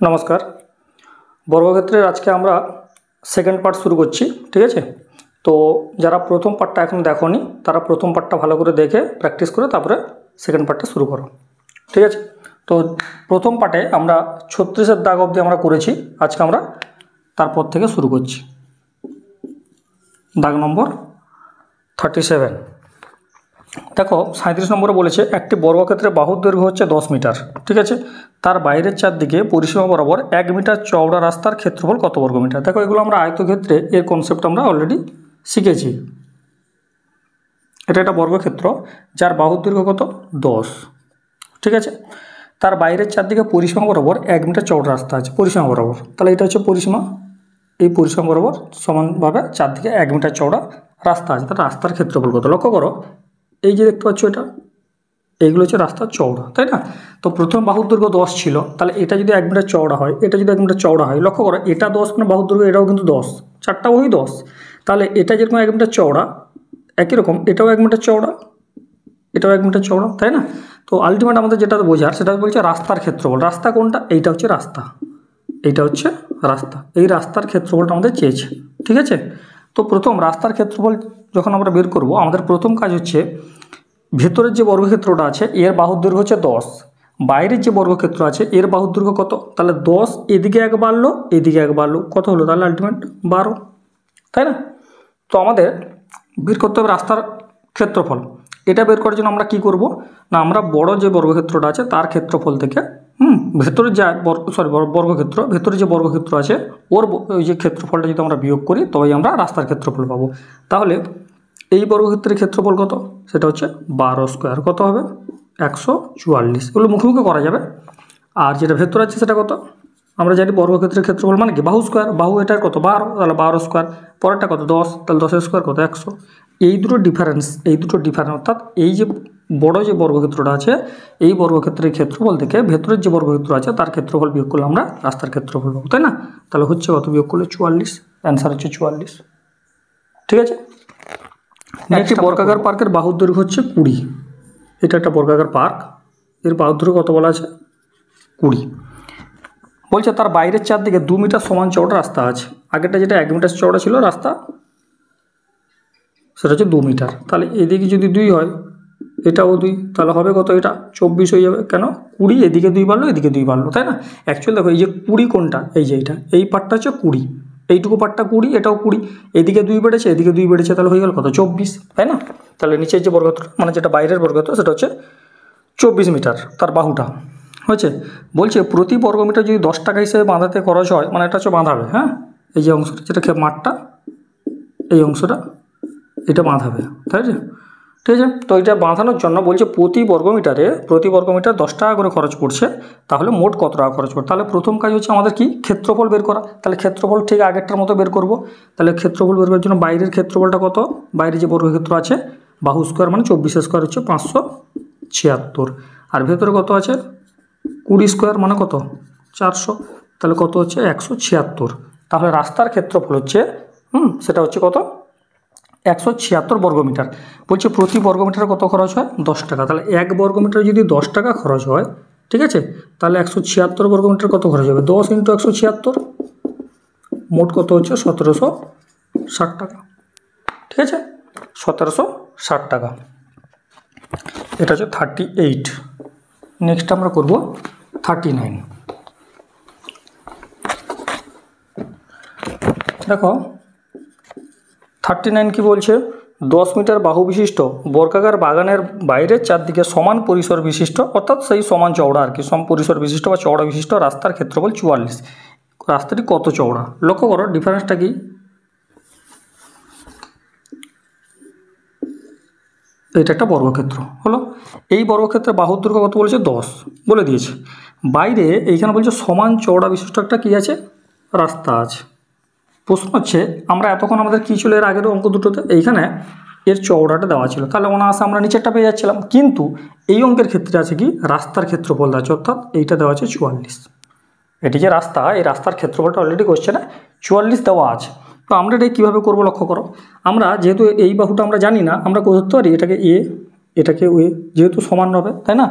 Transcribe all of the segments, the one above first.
নমস্কার। বর্গক্ষেত্রের আজকে আমরা সেকেন্ড পার্ট শুরু করছি, ঠিক আছে? তো যারা প্রথম পার্টটা এখন দেখোনি তারা প্রথম পার্টটা ভালো করে দেখে প্র্যাকটিস করে তারপরে সেকেন্ড পার্টটা শুরু করো, ঠিক আছে? তো প্রথম পার্টে আমরা 36-এর দাগ অবধি আমরা করেছি। আজকে আমরা তারপর থেকে শুরু করছি। দাগ নম্বর 37। দেখো 37 নম্বরে বলেছে একটি বর্গক্ষেত্রের বাহুর দৈর্ঘ্য হচ্ছে 10 মিটার, ঠিক আছে? তার বাইরের চারদিকে পরিসীমা বরাবর 1 মিটার চওড়া রাস্তার ক্ষেত্রফল কত বর্গ মিটার? দেখো এগুলো আমরা আয়তক্ষেত্রে এর কনসেপ্ট আমরা অলরেডি শিখেছি। এটা একটা বর্গক্ষেত্র যার বাহুর দৈর্ঘ্য কত 10, ঠিক আছে? তার বাইরের চারদিকে পরিসীমা বরাবর 1 মিটার চওড়া রাস্তা আছে পরিসীমা বরাবর, তাহলে এটা হচ্ছে পরিসীমা। এই পরিসীমা বরাবর সমানভাবে চারদিকে 1 মিটার চওড়া রাস্তা আছে, তার রাস্তার ক্ষেত্রফল কত? লক্ষ্য করো, এই যে দেখতে পাচ্ছ এইগুলো হচ্ছে রাস্তার চওড়া, তাই না? তো প্রথম বাহুর দৈর্ঘ্য 10 ছিল, তাহলে এটা যদি 1 মিটার চওড়া হয়, এটা যদি 1 মিটার চওড়া হয়, লক্ষ্য করো এটা 10 মানে বাহুর দৈর্ঘ্য এটাও কিন্তু 10, চারটা বাহুই 10, তাহলে এটা যেরকম 1 মিটার চওড়া একই রকম এটাও 1 মিটার চওড়া, এটাও 1 মিটার চওড়া, তাই না? তো আলটিমেট আমাদের যেটা বোঝার সেটা বলছে রাস্তার ক্ষেত্রফল। রাস্তা কোনটা? এইটা হচ্ছে রাস্তা, এইটা হচ্ছে রাস্তা। এই রাস্তার ক্ষেত্রফলটা আমাদের চেয়েছে, ঠিক আছে? তো প্রথম রাস্তার ক্ষেত্রফল যখন আমরা বের করব, আমাদের প্রথম কাজ হচ্ছে ভেতরের যে বর্গক্ষেত্রটা আছে এর বাহুর দৈর্ঘ্য হচ্ছে 10, বাইরের যে বর্গক্ষেত্র আছে এর বাহুর দৈর্ঘ্য কত? তাহলে 10 এদিকে 1 বাড়লো এদিকে 1 বাড়লো, কত হলো? তাহলে আলটিমেট 12, তাই না? তো আমাদের বের করতে হবে রাস্তার ক্ষেত্রফল। এটা বের করার জন্য আমরা কি করব না, আমরা বড় যে বর্গক্ষেত্রটা আছে তার ক্ষেত্রফল থেকে ভেতরে যে বর্গক্ষেত্র ভেতরে যে বর্গক্ষেত্র আছে ওর ওই যে ক্ষেত্রফলটা যদি আমরা বিয়োগ করি তবেই আমরা রাস্তার ক্ষেত্রফল পাবো। তাহলে এই বর্গক্ষেত্রের ক্ষেত্রফল কত? সেটা হচ্ছে 12 স্কোয়ার, কত হবে? 144। এগুলো মুখে মুখে করা যাবে। আর যেটা ভেতর আছে সেটা কত? আমরা জানি বর্গক্ষেত্রের ক্ষেত্রফল মানে কি বাহু স্কোয়ার, বাহু এটার কত 12, তাহলে 12 স্কোয়ার, পরেরটা কত 10, তাহলে 10 স্কোয়ার কত 100। এই দুটো ডিফারেন্স অর্থাৎ এই যে বড় যে বর্গক্ষেত্রটা আছে এই বর্গক্ষেত্রের ক্ষেত্রফল থেকে ভেতরের যে বর্গক্ষেত্র আছে তার ক্ষেত্রফল বিয়োগ করলে আমরা রাস্তার ক্ষেত্রফল পাবো, তাই না? তাহলে হচ্ছে কত? বিয়োগ করলে 44, অ্যান্সার হচ্ছে 44, ঠিক আছে? একটি বর্গাকার পার্কের বাহুর দৈর্ঘ্য হচ্ছে 20। এটা একটা বর্গাকার পার্ক, এর বাহুর দৈর্ঘ্য কত বলা আছে? 20। বলছে তার বাইরের চারদিকে 2 মিটার সমান চওড়া রাস্তা আছে। আগেরটা যেটা 1 মিটার চওড়া ছিল রাস্তা, সেটা হচ্ছে 2 মিটার। তাহলে এদিকে যদি 2 হয় এটাও 2, তাহলে হবে কত? এটা 24 হয়ে যাবে। কেন? 20 এদিকে 2 বাড়লো এদিকে 2 বাড়লো, তাই না? অ্যাকচুয়ালি দেখো এই যে 20 কোনটা, এই যে এই পার্টটা হচ্ছে 20, এইটুকু পার্টটা 20, এটাও 20, এদিকে 2 বেড়েছে এদিকে 2 বেড়েছে, তাহলে হয়ে গেল কত? 24, তাই না? তাহলে নিচের যে বর্গক্ষেত্র মানে যেটা বাইরের বর্গক্ষেত্র সেটা হচ্ছে 24 মিটার তার বাহুটা হয়েছে। বলছে প্রতি বর্গমিটার যদি 10 টাকা হিসেবে বাঁধাতে খরচ হয়, মানে এটা হচ্ছে বাঁধাবে, হ্যাঁ, এই যে অংশটা যেটা মাঠটা এই অংশটা এটা বাঁধাবে, তাই আছে, ঠিক আছে? তো এটা বাঁধানোর জন্য বলছে প্রতি বর্গমিটার 10 টাকা করে খরচ পড়ছে, তাহলে মোট কত টাকা খরচ পড়ে? তাহলে প্রথম কাজ হচ্ছে আমাদের কি ক্ষেত্রফল বের করা। তাহলে ক্ষেত্রফল ঠিক আগেরটার মতো বের করব। তাহলে ক্ষেত্রফল বের করার জন্য বাইরের ক্ষেত্রফলটা কত? বাইরে যে বর্গক্ষেত্র আছে বাহু স্কোয়ার মানে 24 স্কোয়ার হচ্ছে 576, আর ভেতরে কত আছে? 20 স্কোয়ার মানে কত? 400, তাহলে কত হচ্ছে? 176। তাহলে রাস্তার ক্ষেত্রফল হচ্ছে সেটা হচ্ছে কত? 176 বর্গমিটার। বলছে প্রতি বর্গমিটারে কত খরচ হয়? 10 টাকা। তাহলে 1 বর্গমিটারে যদি 10 টাকা খরচ হয়, ঠিক আছে, তাহলে 176 বর্গমিটার কত খরচ হবে? 10 × 176, মোট কত হচ্ছে? 1760 টাকা, ঠিক আছে, 1760 টাকা। এটা হচ্ছে 38। নেক্সট আমরা করব 39। দেখো 39 কি বলছে? 10 মিটার বাহু বিশিষ্ট বর্গাকার বাগানের বাইরের চারদিকে সমান পরিসর বিশিষ্ট, অর্থাৎ সেই সমান চওড়া আর কি, সম পরিসর বিশিষ্ট বা চওড়া বিশিষ্ট রাস্তার ক্ষেত্রফল 44। রাস্তাটি কত চওড়া? লক্ষ্য করো ডিফারেন্সটা কি। এটা একটা বর্গক্ষেত্র হলো, এই বর্গক্ষেত্রের বাহুর দৈর্ঘ্য কত বলেছে? 10 বলে দিয়েছে। বাইরে এইখানে বলছে সমান চওড়া বিশিষ্ট একটা কি আছে? রাস্তা আছে। প্রশ্ন হচ্ছে আমরা এতক্ষণ আমাদের কী ছিল এর আগের অঙ্ক দুটোতে? এইখানে এর চওড়াটা দেওয়া ছিল, তাহলে অনায়াসে আমরা নিচেরটা পেয়ে যাচ্ছিলাম। কিন্তু এই অঙ্কের ক্ষেত্রে আছে কি রাস্তার ক্ষেত্রফল দেওয়া আছে, অর্থাৎ এইটা দেওয়া আছে 44। এটি যে রাস্তা, এই রাস্তার ক্ষেত্রফলটা অলরেডি কোশ্চেনে 44 দেওয়া আছে। তো আমরা এটা কীভাবে করবো লক্ষ্য করো। আমরা যেহেতু এই বাহুটা আমরা জানি না, আমরা ধরতে পারি এটাকে এ, এটাকে ওয়ে, যেহেতু সমান হবে তাই না,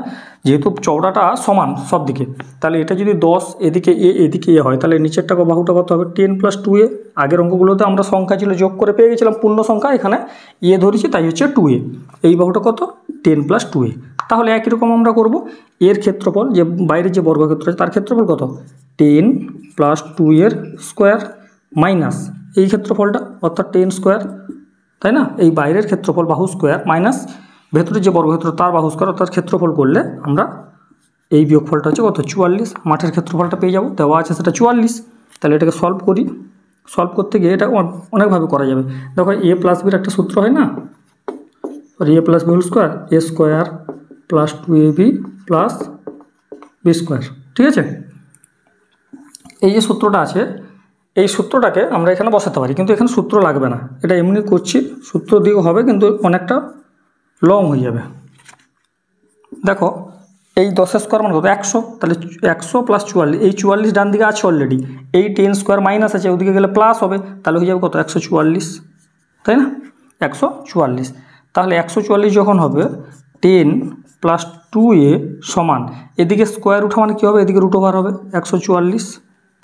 যেহেতু চওড়াটা সমান সব দিকে, তাহলে এটা যদি 10 এদিকে এ এদিকে এ হয়, তাহলে নিচেরটা বাহুটা কত হবে 10 + 2a। আগের অঙ্কগুলোতে আমরা সংখ্যা ছিল যোগ করে পেয়ে গেছিলাম পূর্ণ সংখ্যা, এখানে এ ধরেছি তাই হচ্ছে 2a। এই বাহুটা কত 10 + 2a। তাহলে একই রকম আমরা করব, এর ক্ষেত্রফল যে বাইরের যে বর্গক্ষেত্র আছে তার ক্ষেত্রফল কত 10 + 2 এর স্কোয়ার মাইনাস এই ক্ষেত্রফলটা অর্থাৎ 10 স্কোয়ার, তাই না, এই বাইরের ক্ষেত্রফল বাহু স্কোয়ার মাইনাস ভেতরের যে বর্গক্ষেত্র তার বাহু স্কোয়ার, অর্থাৎ ক্ষেত্রফল করলে আমরা এই বিয়োগফলটা হচ্ছে কত 44। মাঠের ক্ষেত্রফলটা পেয়ে যাব, দেওয়া আছে সেটা 44। তাহলে এটাকে সলভ করি, সলভ করতে গিয়ে এটা অনেকভাবে করা যাবে। দেখো a + b-র একটা সূত্র হয় না, a + b whole square a square + 2ab + b square, ঠিক আছে। এই যে সূত্রটা আছে এই সূত্রটাকে আমরা এখানে বসাতে পারি, কিন্তু এখানে সূত্র লাগবে না, এটা এমনি করছি, সূত্র দিয়েও হবে কিন্তু অনেকটা লং হয়ে যাবে। দেখো এই 10 স্কোয়ার মানে কত 100, তাহলে 100 + 44, এই 44 ডান দিকে আছে অলরেডি, এই 10 স্কোয়ার মাইনাস আছে ওদিকে গেলে প্লাস হবে, তাহলে হয়ে যাবে কত 144, তাই না 144। তাহলে 144 যখন হবে 10 + 2a সমান, এদিকে স্কোয়ার রুট মানে কী হবে, এদিকে √ হবে 144,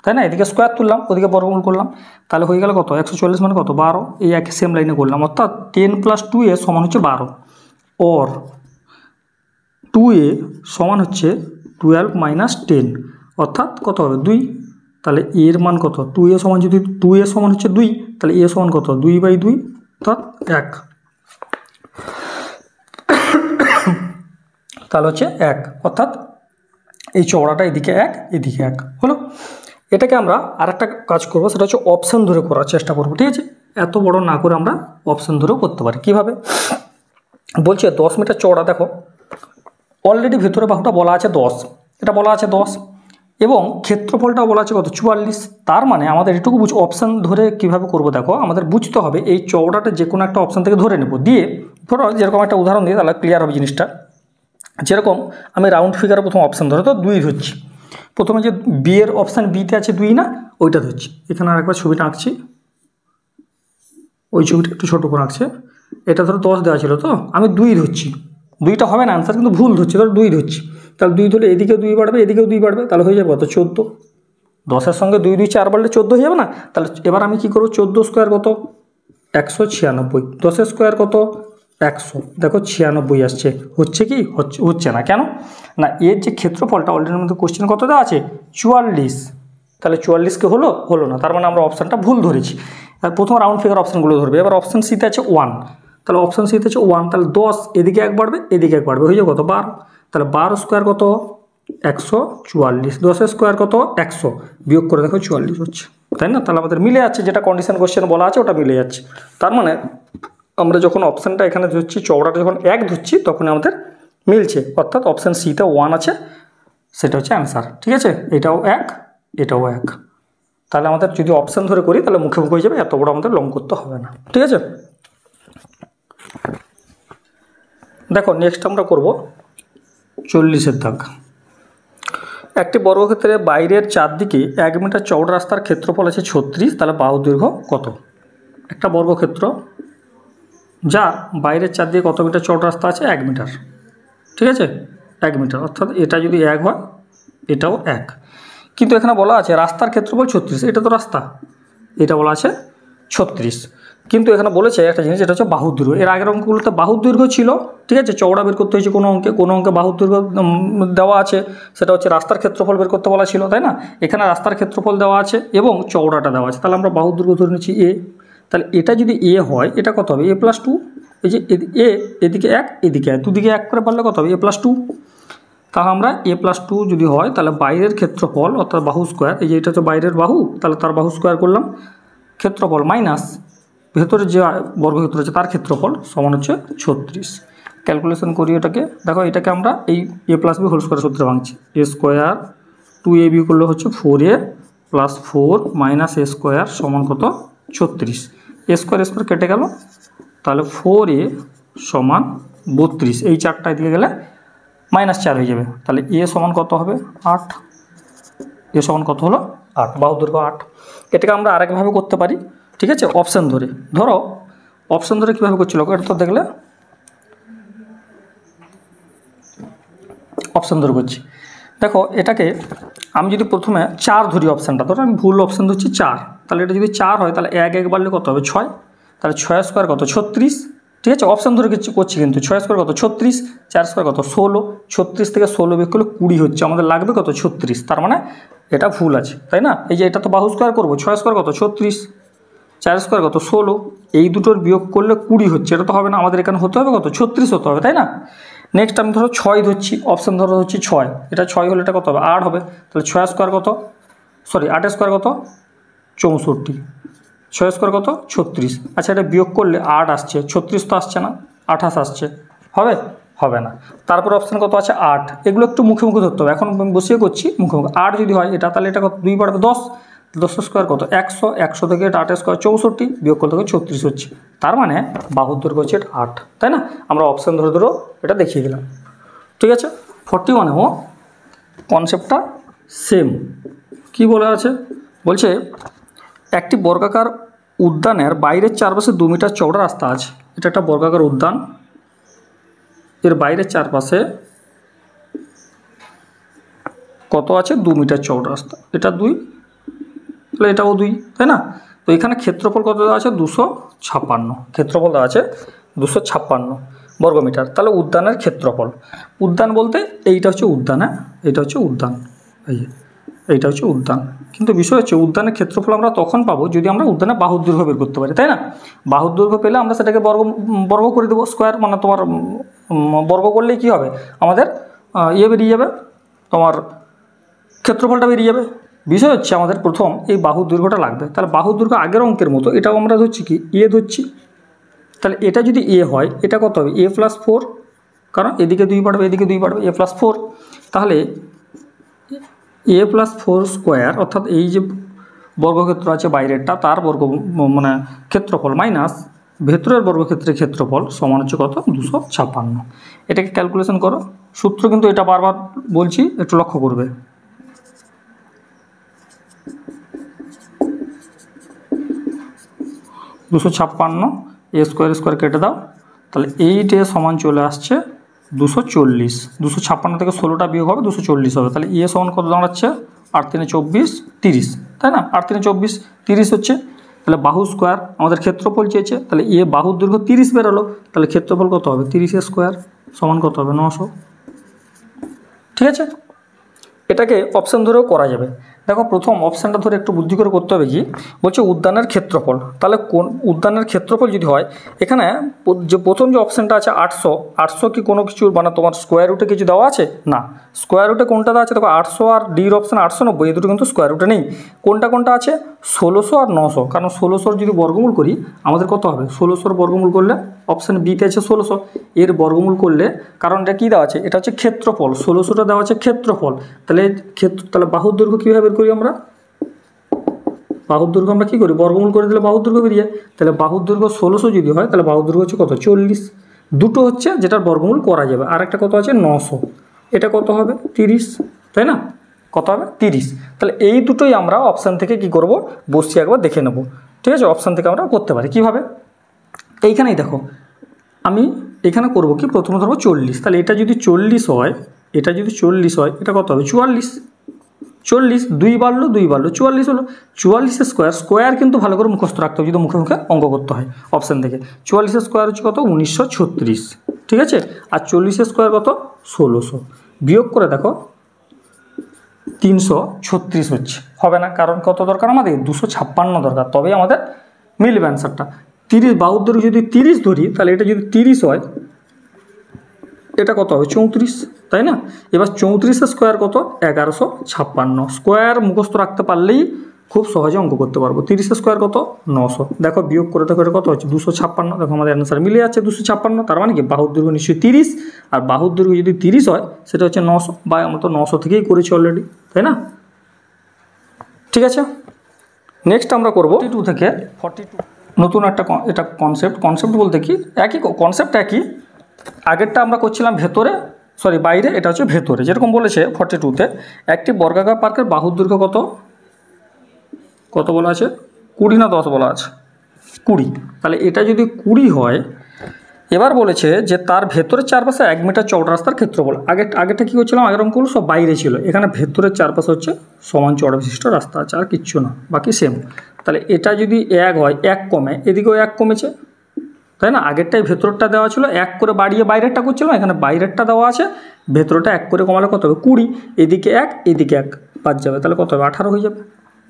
তাই না, এদিকে স্কোয়ার তুললাম ওদিকে বর্গমূল করলাম, তাহলে হয়ে গেল কত 144 মানে কত 12। এই একই সেম লাইনে করলাম, অর্থাৎ 10 + 2a সমান হচ্ছে 12, ওর 2a সমান হচ্ছে 12 - 10, অর্থাৎ কত হবে 2। তাহলে এর মান কত 2a সমান, যদি 2a সমান হচ্ছে 2, তাহলে a সমান কত 2/2, অর্থাৎ 1। তাহলে হচ্ছে 1, অর্থাৎ এই চওড়াটা এদিকে 1 এদিকে 1 হলো। এটাকে আমরা আরেকটা কাজ করব, সেটা হচ্ছে অপশান ধরে করার চেষ্টা করব, ঠিক আছে। এত বড় না করে আমরা অপশান ধরেও করতে পারি। কীভাবে বলছে 10 মিটার চওড়া, দেখো অলরেডি ভেতরে বাহুটা বলা আছে 10, এটা বলা আছে 10 এবং ক্ষেত্রফলটাও বলা আছে কত 44। তার মানে আমাদের এটুকু অপশান ধরে কিভাবে করব, দেখো আমাদের বুঝতে হবে এই চওড়াটা যে কোনো একটা অপশান থেকে ধরে নেব, দিয়ে ধরো যেরকম একটা উদাহরণ দিয়ে তাহলে ক্লিয়ার হবে জিনিসটা। যেরকম আমি রাউন্ড ফিগারে প্রথম অপশান ধরে তো 2 ধরছি, প্রথমে যে বি এর অপশান বিতে আছে 2 না, ওইটা ধরছি। এখানে আরেকবার ছবিটা আঁকছি, ওই ছবিটা একটু ছোটো করে আঁকছে, এটা ধরো 10 দেওয়া ছিল, তো আমি 2 ধরছি, 2টা হবে না আনসার, কিন্তু ভুল ধরছি, ধরো 2 ধরছি। তাহলে 2 ধরলে এদিকেও 2 বাড়বে এদিকেও 2 বাড়বে, তাহলে হয়ে যাবে কত 14। 10-এর সঙ্গে 2 2 4 বাড়লে 14 হয়ে যাবে না। তাহলে এবার আমি কী করবো, 14 স্কোয়ার কত 196, 10-এর স্কোয়ার কত 100, দেখো 96 আসছে। হচ্ছে কি হচ্ছে না, কেন না, এর যে ক্ষেত্রফলটা অলরেডি আমাদের কোশ্চেন কত দেওয়া আছে 44, তাহলে 44কে হলো না, তার মানে আমরা অপশানটা ভুল ধরেছি। আর প্রথম রাউন্ড ফিগার অপশানগুলো ধরবে। এবার অপশান সিতে আছে 1, তাহলে অপশান সিতে আছে 1, তাহলে 10 এদিকে 1 বাড়বে এদিকে 1 বাড়বে, হয়ে যাবে কত 12। তাহলে 12 স্কোয়ার কত 144, 10-এর স্কোয়ার কত 100, বিয়োগ করে দেখো 44 হচ্ছে, তাই না। তাহলে আমাদের মিলে যাচ্ছে, যেটা কন্ডিশন কোশ্চেন বলা আছে ওটা মিলে যাচ্ছে। তার মানে আমরা যখন অপশানটা এখানে ধরছি, চওড়াটা যখন 1 ধরছি, তখন আমাদের মিলছে, অর্থাৎ অপশান সিতে 1 আছে, সেটা হচ্ছে অ্যান্সার, ঠিক আছে। এটাও 1 এটাও 1। তাহলে আমাদের যদি অপশান ধরে করি তাহলে মুখে মুখে হয়ে যাবে, এত বড় আমাদের লং করতে হবে না, ঠিক আছে। দেখো নেক্সট আমরা করব 40-এর দাগ। একটি বর্গক্ষেত্রে বাইরের চারদিকে 1 মিটার চওড়া রাস্তার ক্ষেত্রফল আছে 36, তাহলে বাহু দৈর্ঘ্য কত। একটা বর্গক্ষেত্র যার বাইরের চারদিকে কত মিটার চওড়া রাস্তা আছে 1 মিটার, ঠিক আছে 1 মিটার, অর্থাৎ এটা যদি 1 হয় এটাও 1, কিন্তু এখানে বলা আছে রাস্তার ক্ষেত্রফল 36, এটা তো রাস্তা, এটা বলা আছে 36, কিন্তু এখানে বলেছে একটা জিনিস, এটা হচ্ছে বাহুর দৈর্ঘ্য। এর আগের অঙ্কগুলোতে বাহুর দৈর্ঘ্য ছিল, ঠিক আছে, চওড়া বের করতে হয়েছে কোনো অঙ্কে বাহুর দৈর্ঘ্য দেওয়া আছে, সেটা হচ্ছে রাস্তার ক্ষেত্রফল বের করতে বলা ছিল, তাই না। এখানে রাস্তার ক্ষেত্রফল দেওয়া আছে এবং চওড়াটা দেওয়া আছে, তাহলে আমরা বাহুর দৈর্ঘ্য ধরে নিচ্ছি এ। তাহলে এটা যদি এ হয় এটা কত হবে a+2, এই যে এ এদিকে 1 এদিকে 1, দুদিকে 1 করে পারলে কত হবে a+2। তাহলে আমরা a+2 যদি হয় তাহলে বাইরের ক্ষেত্রফল অর্থাৎ বাহু স্কোয়ার, এই যে এটা হচ্ছে বাইরের বাহু, তাহলে তার বাহু স্কোয়ার করলাম, ক্ষেত্রফল মাইনাস ভেতরে যে বর্গক্ষেত্র আছে তার ক্ষেত্রফল সমান হচ্ছে 36। ক্যালকুলেশন করি এটাকে, দেখো এটাকে আমরা এই a+b হোল স্কোয়ার সূত্রে ভাঙছি, a স্কোয়ার 2ab করলে হচ্ছে 4a + 4 - a স্কোয়ার সমান কত 36, a স্কোয়ার স্কোয়ার কেটে গেল, তাহলে 4a সমান 32, এই 4টা এদিকে গেলে -4 হয়ে যাবে, তাহলে a সমান কত হবে 8, a সমান কত হলো 8, বাহু দৈর্ঘ্য 8। এটাকে আমরা আরেকভাবে করতে পারি, ঠিক আছে, অপশান ধরে। ধরো অপশান ধরে কীভাবে করছিল এটা তো দেখলে, অপশান ধরে করছি। দেখো এটাকে আমি যদি প্রথমে 4 ধরি অপশানটা, ধরো আমি ভুল অপশান ধরছি 4, তাহলে এটা যদি 4 হয় তাহলে 1 বাড়লে কত হবে 6, তাহলে 6 স্কোয়ার কত 36, ঠিক আছে অপশান ধরে করছি কিন্তু 6 স্কোয়ার কত 36, 4 স্কোয়ার কত 16, 36 থেকে 16 বিয়োগ করলে 20 হচ্ছে, আমাদের লাগবে কত 36, তার মানে এটা ভুল আছে তাই না। এই যে এটা তো বাহু স্কোয়ার করবো, 6 স্কোয়ার কত 36, 4 স্কোয়ার কত 16, এই দুটোর বিয়োগ করলে 20 হচ্ছে, এটা তো হবে না, আমাদের এখানে হতে হবে কত 36 হতে হবে তাই না। নেক্সট আমি ধরো 6 ধরছি, অপশান ধরো হচ্ছে 6, এটা 6 হলে এটা কত হবে 8 হবে, তাহলে 6 স্কোয়ার কত 8 স্কোয়ার কত 64, 6 স্কোয়ার কত 36, আচ্ছা এটা বিয়োগ করলে 8 আসছে, 36 তো আসছে না, 28 আসছে, হবে হবে না। তারপর অপশান কত আছে 8, এগুলো একটু মুখে মুখে ধরতে হবে, এখন আমি বসিয়ে করছি মুখে মুখে। 8 যদি হয় এটা, তাহলে এটা কত 2 বাড়বে 10, 10 স্কোয়ার কত 100, 100 থেকে এটা 8 স্কোয়ার 64, বিয়োগ করতে হবে 36 হচ্ছে, তার মানে বাহুর দৈর্ঘ্য হচ্ছে 8 তাই না। আমরা অপশান ধরে ধরো এটা দেখিয়ে দিলাম, ঠিক আছে। 41 কনসেপ্টটা সেম, কি বলে আছে বলছে একটি বর্গাকার উদ্যানের বাইরের চারপাশে 2 মিটার চওড়া রাস্তা আছে, এটা একটা বর্গাকার উদ্যান, এর বাইরের চারপাশে কত আছে 2 মিটার চওড়া রাস্তা, এটা 2, তাহলে এটাও 2 তাই না। তো এখানে ক্ষেত্রফল কত দেওয়া আছে 256, ক্ষেত্রফল দেওয়া আছে 256 বর্গমিটার, তাহলে উদ্যানের ক্ষেত্রফল, উদ্যান বলতে এইটা হচ্ছে উদ্যান, হ্যাঁ এইটা হচ্ছে উদ্যান, এইটা হচ্ছে উদ্যান, কিন্তু বিষয় হচ্ছে উদ্যানের ক্ষেত্রফল আমরা তখন পাবো যদি আমরা উদ্যানের বাহুর দৈর্ঘ্য বের করতে পারি তাই না। বাহুর দৈর্ঘ্য পেলে আমরা সেটাকে বর্গ করে দেবো, স্কোয়ার মানে তোমার বর্গ করলেই কী হবে আমাদের বেরিয়ে যাবে, তোমার ক্ষেত্রফলটা বেরিয়ে যাবে। বিষয় হচ্ছে আমাদের প্রথম এই বাহুর দৈর্ঘ্যটা লাগবে, তাহলে বাহুর দৈর্ঘ্য আগের অঙ্কের মতো এটাও আমরা ধরছি কি ধরছি, তাহলে এটা যদি হয় এটা কত হবে a+4, কারণ এদিকে 2 বাড়বে এদিকে 2 বাড়বে a+4, তাহলে a+4 স্কোয়ার, অর্থাৎ এই যে বর্গক্ষেত্র আছে বাইরেরটা তার মানে ক্ষেত্রফল মাইনাস ভেতরের বর্গক্ষেত্রের ক্ষেত্রফল সমান হচ্ছে কত 256। এটাকে ক্যালকুলেশন করো, সূত্র কিন্তু এটা বারবার বলছি একটু লক্ষ্য করবে। এ স্কোয়ার কেটে দাও, তাহলে 8 সমান চলে আসছে 240, 256 থেকে 16টা বিয়োগ হবে 240 হবে, তাহলে সমান কত দাঁড়াচ্ছে 8 × 3 = 24, 30 তাই না, 8 × 3 = 24, 30 হচ্ছে, তাহলে বাহু স্কোয়ার আমাদের ক্ষেত্রফল চেয়েছে, তাহলে বাহুর দৈর্ঘ্য 30 বেরোলো, তাহলে ক্ষেত্রফল কত হবে 30 স্কোয়ার সমান কত হবে 900, ঠিক আছে। এটাকে অপশান ধরেও করা যাবে। দেখো প্রথম অপশানটা ধরে একটু বুদ্ধি করে করতে হবে, কি বলছে উদ্যানের ক্ষেত্রফল, তাহলে কোন উদ্যানের ক্ষেত্রফল যদি হয় এখানে যে প্রথম যে অপশানটা আছে 800 কি কোনো কিছু মানে তোমার স্কোয়ার রুটে কিছু দেওয়া আছে না, স্কোয়ার রুটে কোনটা দেওয়া আছে দেখো 800 আর ডির অপশান 890, এই দুটো কিন্তু স্কোয়ার রুটে নেই, কোনটা আছে 1600 আর 900, কারণ 1600 যদি বর্গমূল করি আমাদের কত হবে 1600 বর্গমূল করলে অপশান বিতে আছে 1600, এর বর্গমূল করলে, কারণ এটা কী দেওয়া আছে এটা হচ্ছে ক্ষেত্রফল, 1600টা দেওয়া আছে ক্ষেত্রফল, তাহলে বাহুর দৈর্ঘ্য কীভাবে বের করি আমরা, বাহুর দৈর্ঘ্য আমরা কী করি বর্গমূল করে দিলে বাহুর দৈর্ঘ্য বেরিয়ে যায়, তাহলে বাহুর দৈর্ঘ্য 1600 যদি হয় তাহলে বাহুর দৈর্ঘ্য হচ্ছে কত 40, দুটো হচ্ছে যেটার বর্গমূল করা যাবে, আর একটা কত আছে 900, এটা কত হবে 30 তাই না, কত হবে 30, তাহলে এই দুটোই আমরা অপশান থেকে কি করব বসিয়ে একবার দেখে নেব, ঠিক আছে। অপশান থেকে আমরা করতে পারি কীভাবে, এইখানেই দেখো আমি এখানে করব কি প্রথমে ধরবো 40, তাহলে এটা যদি 40 হয়, এটা যদি 40 হয় এটা কত হবে 44, 40 2 বাড়লো 44 হলো, 44 স্কোয়ার কিন্তু ভালো করে মুখস্থ রাখতে হবে যদি মুখে মুখে অঙ্ক করতে হয় অপশান থেকে, 44 স্কোয়ার হচ্ছে কত 1936, ঠিক আছে, আর 40 স্কোয়ার কত 1600, বিয়োগ করে দেখো 336 হচ্ছে, হবে না, কারণ কত দরকার আমাদের 256 দরকার, তবেই আমাদের মিলবে অ্যান্সারটা। 30 বাহুর দৈর্ঘ্য যদি 30 ধরি তাহলে এটা যদি 30 হয় এটা কত হবে 34 তাই না। এবার 34 স্কোয়ার কত 1156, স্কোয়ার মুখস্থ রাখতে পারলেই খুব সহজে অঙ্ক করতে পারবো। 30 স্কোয়ার কত 900, দেখো বিয়োগ করে দেখো এটা কত হচ্ছে 256, দেখো আমাদের অ্যান্সার মিলে যাচ্ছে 256, তার মানে কি বাহুর দৈর্ঘ্য নিশ্চয়ই 30, আর বাহুর দৈর্ঘ্য যদি 30 হয় সেটা হচ্ছে 900, বা আমরা তো 900 থেকেই করেছি অলরেডি তাই না, ঠিক আছে। নেক্সট আমরা করবো 42 থেকে 42, নতুন একটা এটা কনসেপ্ট বলতে কি একই কনসেপ্ট, একই আগেরটা আমরা করছিলাম বাইরে, এটা হচ্ছে ভেতরে, যেরকম বলেছে 42তে একটি বর্গাকার পার্কের বাহুর দৈর্ঘ্য কত বলা আছে 20 না 10 বলা আছে 20, তাহলে এটা যদি 20 হয় এবার বলেছে যে তার ভেতরের চারপাশে 1 মিটার চওড়া রাস্তার ক্ষেত্রফল। আগেরটা কী করছিলাম, আগের অঙ্কগুলো সব বাইরে ছিল, এখানে ভেতরের চারপাশে হচ্ছে সমান চওড়া বিশিষ্ট রাস্তা আছে, আর কিচ্ছু না, বাকি সেম। তাহলে এটা যদি 1 হয়, 1 কমে, এদিকেও 1 কমেছে, তাই না? আগেরটাই ভেতরটা দেওয়া ছিল, 1 করে বাড়িয়ে বাইরেরটা করছিলাম, এখানে বাইরেরটা দেওয়া আছে, ভেতরটা 1 করে কমালে কত হবে? 20, এদিকে 1 এদিকে 1 বাদ যাবে, তাহলে কত হবে? 18 হয়ে যাবে,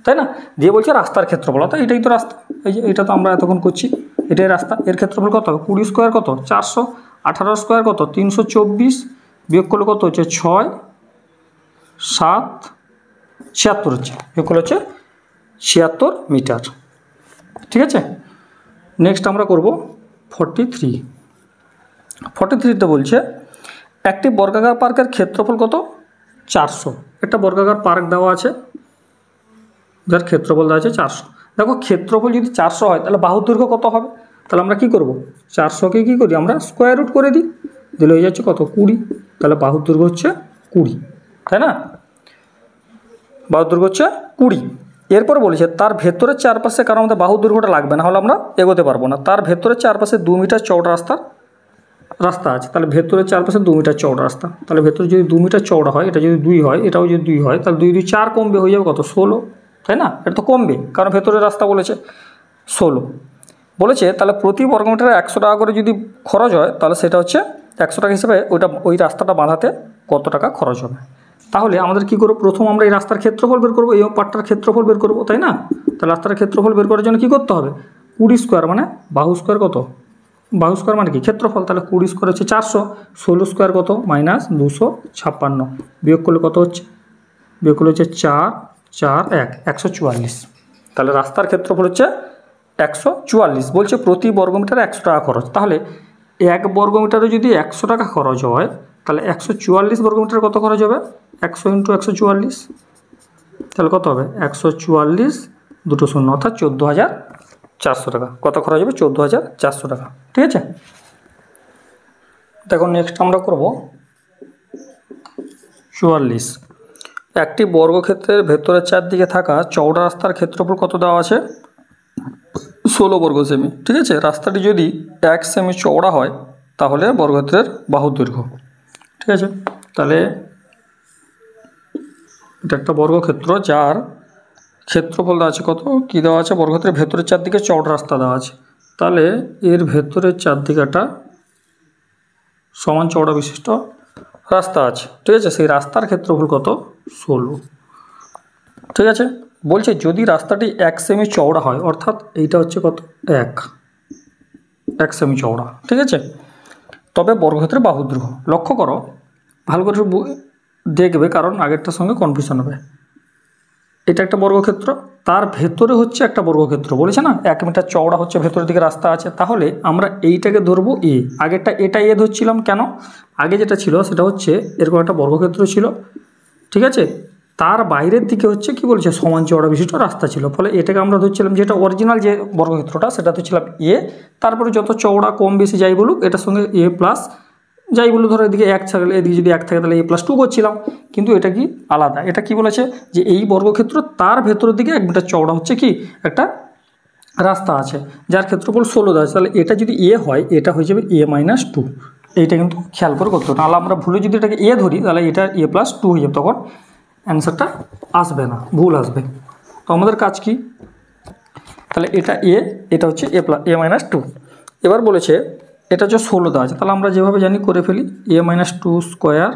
তাই না? দিয়ে বলছে রাস্তার ক্ষেত্রফল, তো এটাই তো রাস্তা, এই যে এটা তো আমরা এতক্ষণ করছি, এটাই রাস্তা, এর ক্ষেত্রফল কত হবে? 20 স্কোয়ার কত? 400, 18 স্কোয়ার কত? 324, বিয়োগ করলে কত হচ্ছে? 6, 7, 76 হচ্ছে, বিয়োগ করলে হচ্ছে 76 মিটার। ঠিক আছে, নেক্সট আমরা করব 43তে বলছে একটি বর্গাকার পার্কের ক্ষেত্রফল কত? 400। একটা বর্গাকার পার্ক দেওয়া আছে, যার ক্ষেত্রফল দেওয়া আছে 400। দেখো ক্ষেত্রফল যদি 400 হয় তাহলে বাহুর দৈর্ঘ্য কত হবে? তাহলে আমরা কি করব? 400কে কী করি? আমরা স্কোয়ার রুট করে দিই, দিলে হয়ে যাচ্ছে কত? 20। তাহলে বাহুর দৈর্ঘ্য হচ্ছে 20, তাই না? বাহুর দৈর্ঘ্য হচ্ছে 20। এরপর বলেছে তার ভেতরের চারপাশে, কারণ আমাদের বাহুর দৈর্ঘ্যটা লাগবে না হলে আমরা এগোতে পারবো না, তার ভেতরের চারপাশে 2 মিটার চওড়া রাস্তা আছে। তাহলে ভেতরের চারপাশে 2 মিটার চওড়া রাস্তা, তাহলে ভেতরে যদি 2 মিটার চওড়া হয়, এটা যদি 2 হয়, এটাও যদি 2 হয়, তাহলে 2 2 4 কমবে, হয়ে যাবে কত? 16, তাই না? এটা তো কমবে, কারণ ভেতরের রাস্তা বলেছে 16। বলেছে তাহলে প্রতি বর্গমিটারে 100 টাকা করে যদি খরচ হয়, তাহলে সেটা হচ্ছে 100 টাকা হিসেবে ওই রাস্তাটা বাঁধাতে কত টাকা খরচ হবে। তাহলে আমাদের কী করবো? প্রথম আমরা এই রাস্তার ক্ষেত্রফল বের করবো, এই পার্টটার ক্ষেত্রফল বের করবো, তাই না? তাহলে রাস্তার ক্ষেত্রফল বের করার জন্য কী করতে হবে? 20 স্কোয়ার মানে বাহু স্কোয়ার কত? বাহু স্কোয়ার মানে কি? ক্ষেত্রফল। তাহলে 20 স্কোয়ার হচ্ছে 400, 16 স্কোয়ার কত? -256, বিয়োগ করলে কত হচ্ছে? বিয়োগ করলে হচ্ছে 4 4 1 144। তাহলে রাস্তার ক্ষেত্রফল হচ্ছে 144। বলছে প্রতি বর্গমিটারে 100 টাকা খরচ। তাহলে 1 বর্গমিটারে যদি 100 টাকা খরচ হয়, তাহলে 144 বর্গমিটারে কত খরচ হবে? 100 × 144, তাহলে কত হবে? 144, 2 শূন্য, অর্থাৎ 14,400 টাকা। কত খরচ হবে? 14,400 টাকা। ঠিক আছে, দেখো নেক্সট আমরা করব 44। একটি বর্গক্ষেত্রের ভেতরের চারদিকে থাকা চওড়া রাস্তার ক্ষেত্রফল কত দেওয়া আছে? 16 বর্গ সেমি। ঠিক আছে, রাস্তাটি যদি 1 সেমি চওড়া হয় তাহলে বর্গক্ষেত্রের বাহুর দৈর্ঘ্য। ঠিক আছে, তাহলে এটা একটা বর্গক্ষেত্র যার ক্ষেত্রফল দেওয়া আছে কত? কী দেওয়া আছে? বর্গক্ষেত্রের ভেতরের চারদিকে চওড়া রাস্তা দেওয়া আছে, তাহলে এর ভেতরের চারদিকটা সমান চওড়া বিশিষ্ট রাস্তা আছে। ঠিক আছে, সেই রাস্তার ক্ষেত্রফল কত? 16। ঠিক আছে, বলছে যদি রাস্তাটি 1 সেমি চওড়া হয়, অর্থাৎ এইটা হচ্ছে কত? 1 সেমি চওড়া। ঠিক আছে, তবে বর্গক্ষেত্রের বাহুর দৈর্ঘ্য, লক্ষ্য করো ভালো করে দেখবে, কারণ আগেরটার সঙ্গে কনফিউশন হবে। এটা একটা বর্গক্ষেত্র, তার ভেতরে হচ্ছে একটা বর্গক্ষেত্র, বলেছে না 1 মিটার চওড়া হচ্ছে, ভেতরের দিকে রাস্তা আছে, তাহলে আমরা এইটাকে ধরবো এ। আগেরটা এটা এ ধরছিলাম কেন? আগে যেটা ছিল সেটা হচ্ছে এরকম একটা বর্গক্ষেত্র ছিল, ঠিক আছে, তার বাইরের দিকে হচ্ছে কি বলছে? সমান চওড়া বিশিষ্ট রাস্তা ছিল, ফলে এটাকে আমরা ধরছিলাম, যেটা অরিজিনাল যে বর্গক্ষেত্রটা সেটা ধরছিলাম এ, তারপরে যত চওড়া কম বেশি যাই বলুক, এটার সঙ্গে এ প্লাস যাই বলুক, ধরো এদিকে 1 থাকলে, এদিকে যদি 1 থাকে তাহলে A+2 করছিলাম, কিন্তু এটা কি আলাদা। এটা কি বলেছে? যে এই বর্গক্ষেত্র তার ভেতরের দিকে 1 মিটার চওড়া হচ্ছে কি একটা রাস্তা আছে, যার ক্ষেত্রফল 16 দেওয়া আছে, তাহলে এটা যদি এ হয়, এটা হয়ে যাবে A-2। এইটা কিন্তু খেয়াল করে করতে হবে, নাহলে আমরা ভুলে যদি এটাকে এ ধরি তাহলে এটা A+2 হয়ে যাবে, তখন অ্যান্সারটা আসবে না, ভুল আসবে। তো আমাদের কাজ কি? তাহলে এটা এ, এটা হচ্ছে A-2। এবার বলেছে এটা হচ্ছে 16 দেওয়া আছে, তাহলে আমরা যেভাবে জানি করে ফেলি, A-2 স্কোয়ার,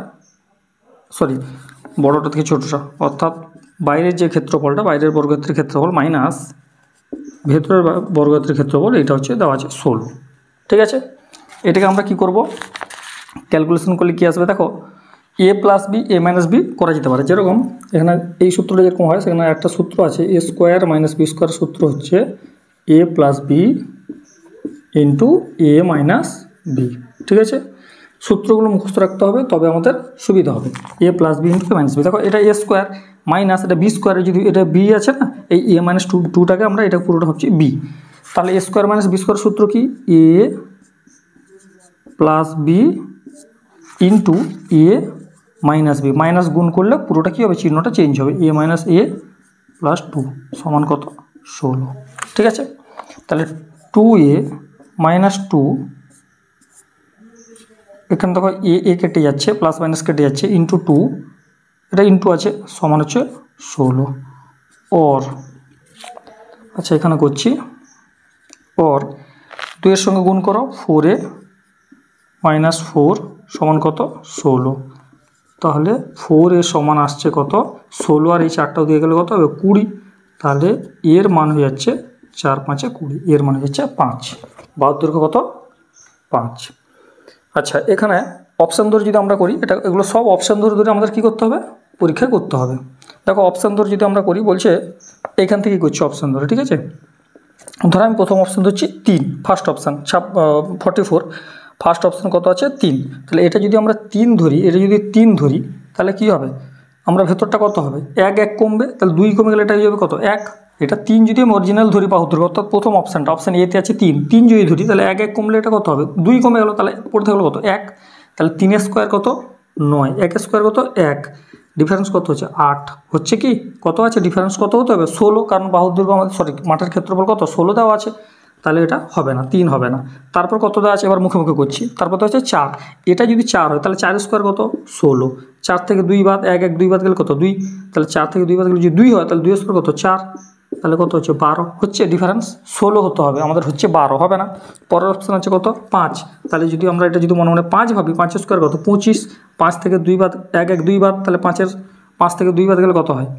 সরি বড়টা থেকে ছোটোটা, অর্থাৎ বাইরের যে ক্ষেত্রফলটা, বাইরের বর্গক্ষেত্রের ক্ষেত্রফল মাইনাস ভেতরের বর্গক্ষেত্রের ক্ষেত্রফল, এটা হচ্ছে দেওয়া আছে 16। ঠিক আছে, এটাকে আমরা কি করব? ক্যালকুলেশন করলে কি আসবে? দেখো A+B A-B করা যেতে পারে, যেরকম এখানে এই সূত্রটা যেরকম হয়, সেখানে একটা সূত্র আছে A² - B² সূত্র হচ্ছে A+B × A-B। ঠিক আছে, সূত্রগুলো মুখস্থ রাখতে হবে, তবে আমাদের সুবিধা হবে। A+B × A-B, দেখো এটা A² মাইনাস এটা B² যদি এটা B আছে না, এই A-2টাকে আমরা এটা পুরোটা ভাবছি B, তাহলে A² - B² সূত্র কি? A+B × A-B, মাইনাস গুণ করলে পুরোটা কী হবে? চিহ্নটা চেঞ্জ হবে, A-A+2 সমান কত? 16। ঠিক আছে, তাহলে 2A - 2 এখানে দেখো এ কেটে যাচ্ছে, প্লাস মাইনাস কেটে যাচ্ছে, ইন্টু 2, এটা ইন্টু আছে, সমান হচ্ছে 16 ওর। আচ্ছা এখানে করছি ওর 2 এর সঙ্গে গুণ করো, 4a মাইনাস 4 সমান কত 16। তাহলে 4a সমান আসছে কত 16, আর এই 4টাও দিয়ে গেলে কত হবে 20। তাহলে এর মান হয়ে যাচ্ছে 4 5 20, এর মান হয়ে যাচ্ছে 5, বাহুর দৈর্ঘ্য কত 5। আচ্ছা এখানে অপশান ধরে যদি আমরা করি, এটা এগুলো সব অপশান ধরে ধরে আমাদের কী করতে হবে, পরীক্ষায় করতে হবে। দেখো অপশান ধরে যদি আমরা করি, বলছে এখান থেকেই করছি অপশান ধরে, ঠিক আছে। ধরো আমি প্রথম অপশান ধরছি 3, ফার্স্ট অপশান 44, ফার্স্ট অপশান কত আছে 3। তাহলে এটা যদি আমরা 3 ধরি, এটা যদি 3 ধরি, তাহলে কী হবে, আমরা ভেতরটা কত হবে 1 1 কমবে, তাহলে 2 কমে গেলে এটা হয়ে যাবে কত 1। এটা 3 যদি আমি অরিজিনাল ধরি বাহুর দৈর্ঘ্য, অর্থাৎ প্রথম অপশানটা, অপশান এতে আছে 3 যদি ধরি, তাহলে 1 1 কমলে এটা কত হবে 2 কমে গেল, তাহলে পড়ে থাকলো কত 1। তাহলে 3 স্কোয়ার কত 9, 1 স্কোয়ার কত 1, ডিফারেন্স কত হচ্ছে 8, হচ্ছে কি কত আছে ডিফারেন্স কত হতে হবে 16, কারণ বাহুর দৈর্ঘ্য আমাদের মাঠের ক্ষেত্রফল কত 16 দেওয়া আছে, তাহলে এটা হবে না, 3 হবে না। তারপর কত দেওয়া আছে, এবার মুখে মুখে করছি, তারপর তো হচ্ছে 4, এটা যদি 4 হয় তাহলে 4 স্কোয়ার কত 16, 4 থেকে 2 বাদ 1 1 2 বাদ গেলে কত 2, তাহলে 4 থেকে 2 বাদ গেলে যদি 2 হয় তাহলে 2 স্কোয়ার কত 4, তাহলে কত হচ্ছে 12, হচ্ছে ডিফারেন্স 16 হতে হবে, আমাদের হচ্ছে 12 হবে না। পরের অপশান আছে কত 5, তাহলে যদি আমরা এটা যদি মনে মনে 5 ভাবি, 5 স্কোয়ার কত 25, 5 থেকে 2 বাদ 1 1 2 বাদ, তাহলে 5 থেকে 2 বাদ গেলে কত হয়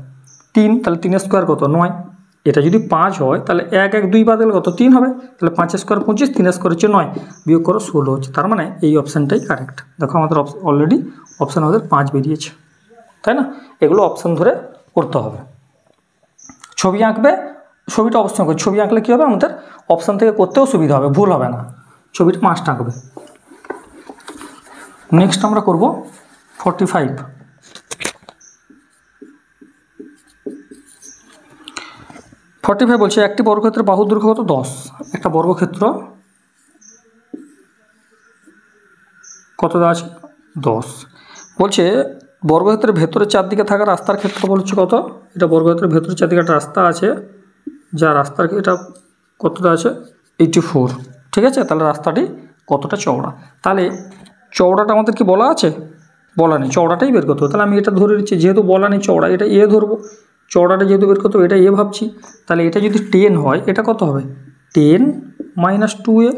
3, তাহলে 3 স্কোয়ার কত 9। এটা যদি 5 হয় তাহলে 1 1 2 বাদ গেলে কত 3 হবে, তাহলে 5 স্কোয়ার 25, 3 স্কোয়ার হচ্ছে 9, বিয়োগ করো 16 হচ্ছে, তার মানে এই অপশানটাই কারেক্ট। দেখো আমাদের অলরেডি অপশান আমাদের 5 বেরিয়েছে, তাই না। এগুলো অপশান ধরে করতে হবে। ছবি আঁকবে, ছবিটা অবশ্যই আঁকবে, ছবি আঁকলে কী হবে আমাদের অপশান থেকে করতেও সুবিধা হবে, ভুল হবে না, ছবিটা মাস্ট আঁকবে। নেক্সট আমরা করব 45। 45 বলছে একটি বর্গক্ষেত্রের বাহুর দৈর্ঘ্য কত 10, একটা বর্গক্ষেত্র কত দেওয়া আছে 10, বলছে বর্গক্ষেত্রের ভেতরে চারদিকে থাকা রাস্তার ক্ষেত্রফল হচ্ছে কত, এটা বর্গক্ষেত্রের ভেতরে চারদিকে একটা রাস্তা আছে, যা রাস্তার এটা কতটা আছে 84, ঠিক আছে। তাহলে রাস্তাটি কতটা চওড়া, তাহলে চওড়াটা আমাদের কি বলা আছে, বলা নেই, চওড়াটাই বের করতে হবে। তাহলে আমি এটা ধরে নিচ্ছি, যেহেতু বলা নেই চওড়া, এটা এ ধরবো, চওড়াটা যেহেতু বের করতে হবে এটা এ ভাবছি, তাহলে এটা যদি 10 হয় এটা কত হবে 10 - 2a,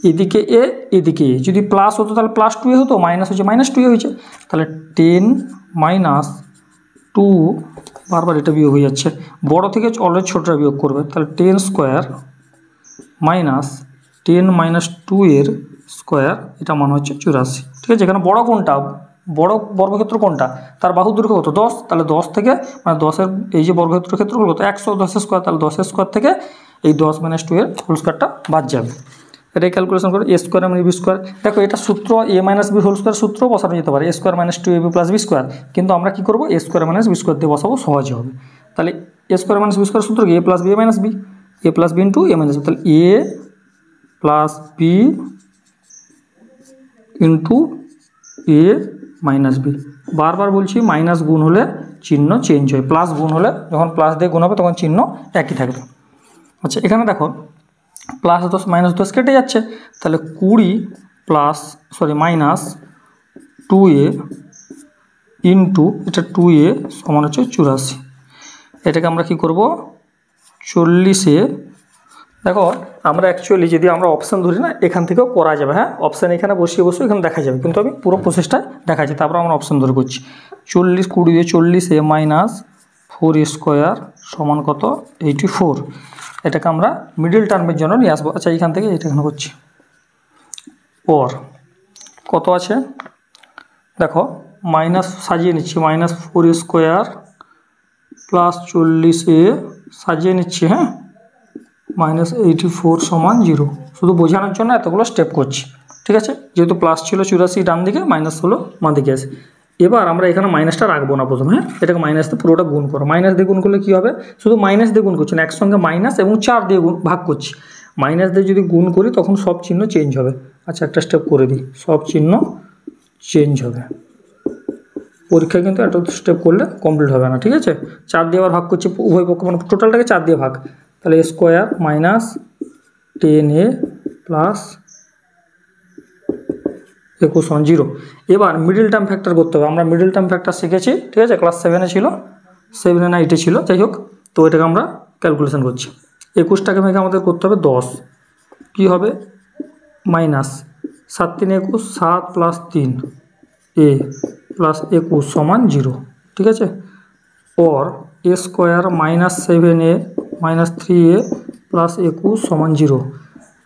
এদিকে এ এদিকে এ, যদি প্লাস হতো তাহলে +2a হতো, মাইনাস হচ্ছে -2a হয়েছে, তাহলে 10 - 2, বারবার এটা বিয়োগ হয়ে যাচ্ছে, বড় থেকে অলরেডি ছোটটা বিয়োগ করবে, তাহলে 10 স্কোয়ার মাইনাস 10 - 2 এর স্কোয়ার, এটা মান হচ্ছে 84, ঠিক আছে। এখানে বড় কোনটা, বড় বর্গক্ষেত্র কোনটা, তার বাহুর দৈর্ঘ্য কত 10, তাহলে 10 থেকে মানে 10-এর এই যে বর্গক্ষেত্র ক্ষেত্রফল কত 110 স্কোয়ার, তাহলে 10 স্কোয়ার থেকে এই 10 - 2 এর হোল স্কোয়ারটা বাদ যাবে, এটাই ক্যালকুলেশন করে a স্কোয়ার - b স্কোয়ার। দেখো এটা সূত্র a - b হোল স্কোয়ার সূত্র বসানো যেতে পারে, a square - 2ab + b square, কিন্তু আমরা কী করবো a স্কোয়ার - b স্কোয়ার দিয়ে বসাবো, সহজে হবে। তাহলে a স্কোয়ার - b স্কোয়ার সূত্র কি a + b a - b, a + b * a - b, তাহলে a + b * a - b, বারবার বলছি মাইনাস গুণ হলে চিহ্ন চেঞ্জ হয়, প্লাস গুণ হলে যখন প্লাস দিয়ে গুণ হবে তখন চিহ্ন একই থাকবে। আচ্ছা এখানে দেখো +10 -10 কেটে যাচ্ছে, তাহলে 20 -2a ইন্টু এটা 2a সমান হচ্ছে 84, এটাকে আমরা কি করব 40-এ, দেখো আমরা অ্যাকচুয়ালি যদি আমরা অপশান ধরি না এখান থেকেও করা যাবে, হ্যাঁ অপশান এখানে বসিয়ে এখানে দেখা যাবে, কিন্তু আমি পুরো প্রসেসটা দেখাচ্ছি, তারপর আমরা অপশান ধরে করছি। 40 20 40a -4a স্কোয়ার সমান কত 84, এটাকে আমরা মিডল টার্মের জন্য নিয়ে আসবো। আচ্ছা এইখান থেকে এটা এখানে করছি, ওর কত আছে দেখো মাইনাস সাজিয়ে নিচ্ছি, -4a স্কোয়ার প্লাস 40a সাজিয়ে নিচ্ছি, হ্যাঁ -84 সমান 0, শুধু বোঝানোর জন্য এতগুলো স্টেপ করছি, ঠিক আছে। যেহেতু প্লাস ছিল 84 ডান দিকে, মাইনাস হলো বাঁ দিকে আসে। এবার আমরা এখানে মাইনাসটা রাখবো না প্রথমে, হ্যাঁ এটাকে মাইনাস দিয়ে পুরোটা গুণ করো, মাইনাস দিয়ে গুণ করলে কী হবে, শুধু মাইনাস দিয়ে গুণ করছি না, একসঙ্গে মাইনাস এবং 4 দিয়ে ভাগ করছি, মাইনাস দিয়ে যদি গুণ করি তখন সব চিহ্ন চেঞ্জ হবে। আচ্ছা একটা স্টেপ করে দিই, সব চিহ্ন চেঞ্জ হবে, পরীক্ষায় কিন্তু একটা স্টেপ করলে কমপ্লিট হবে না, ঠিক আছে। 4 দিয়ে আবার ভাগ করছি উভয় পক্ষ, মানে টোটালটাকে 4 দিয়ে ভাগ, তাহলে a স্কোয়ার -10a প্লাস 21 সমান 0। এবার মিডল টার্ম ফ্যাক্টর করতে হবে। আমরা মিডল টার্ম ফ্যাক্টর শিখেছি, ঠিক আছে, ক্লাস 7-এ ছিল, 7 না 8-এ ছিল, যাই হোক। তো এটাকে আমরা ক্যালকুলেশন করছি। 21টাকে মেঘে আমাদের করতে হবে 10, কী হবে মাইনাস 7 3 21, 7 + 3 a + 21 সমান 0, ঠিক আছে। और a² - 7a - 3a + 21 সমান 0।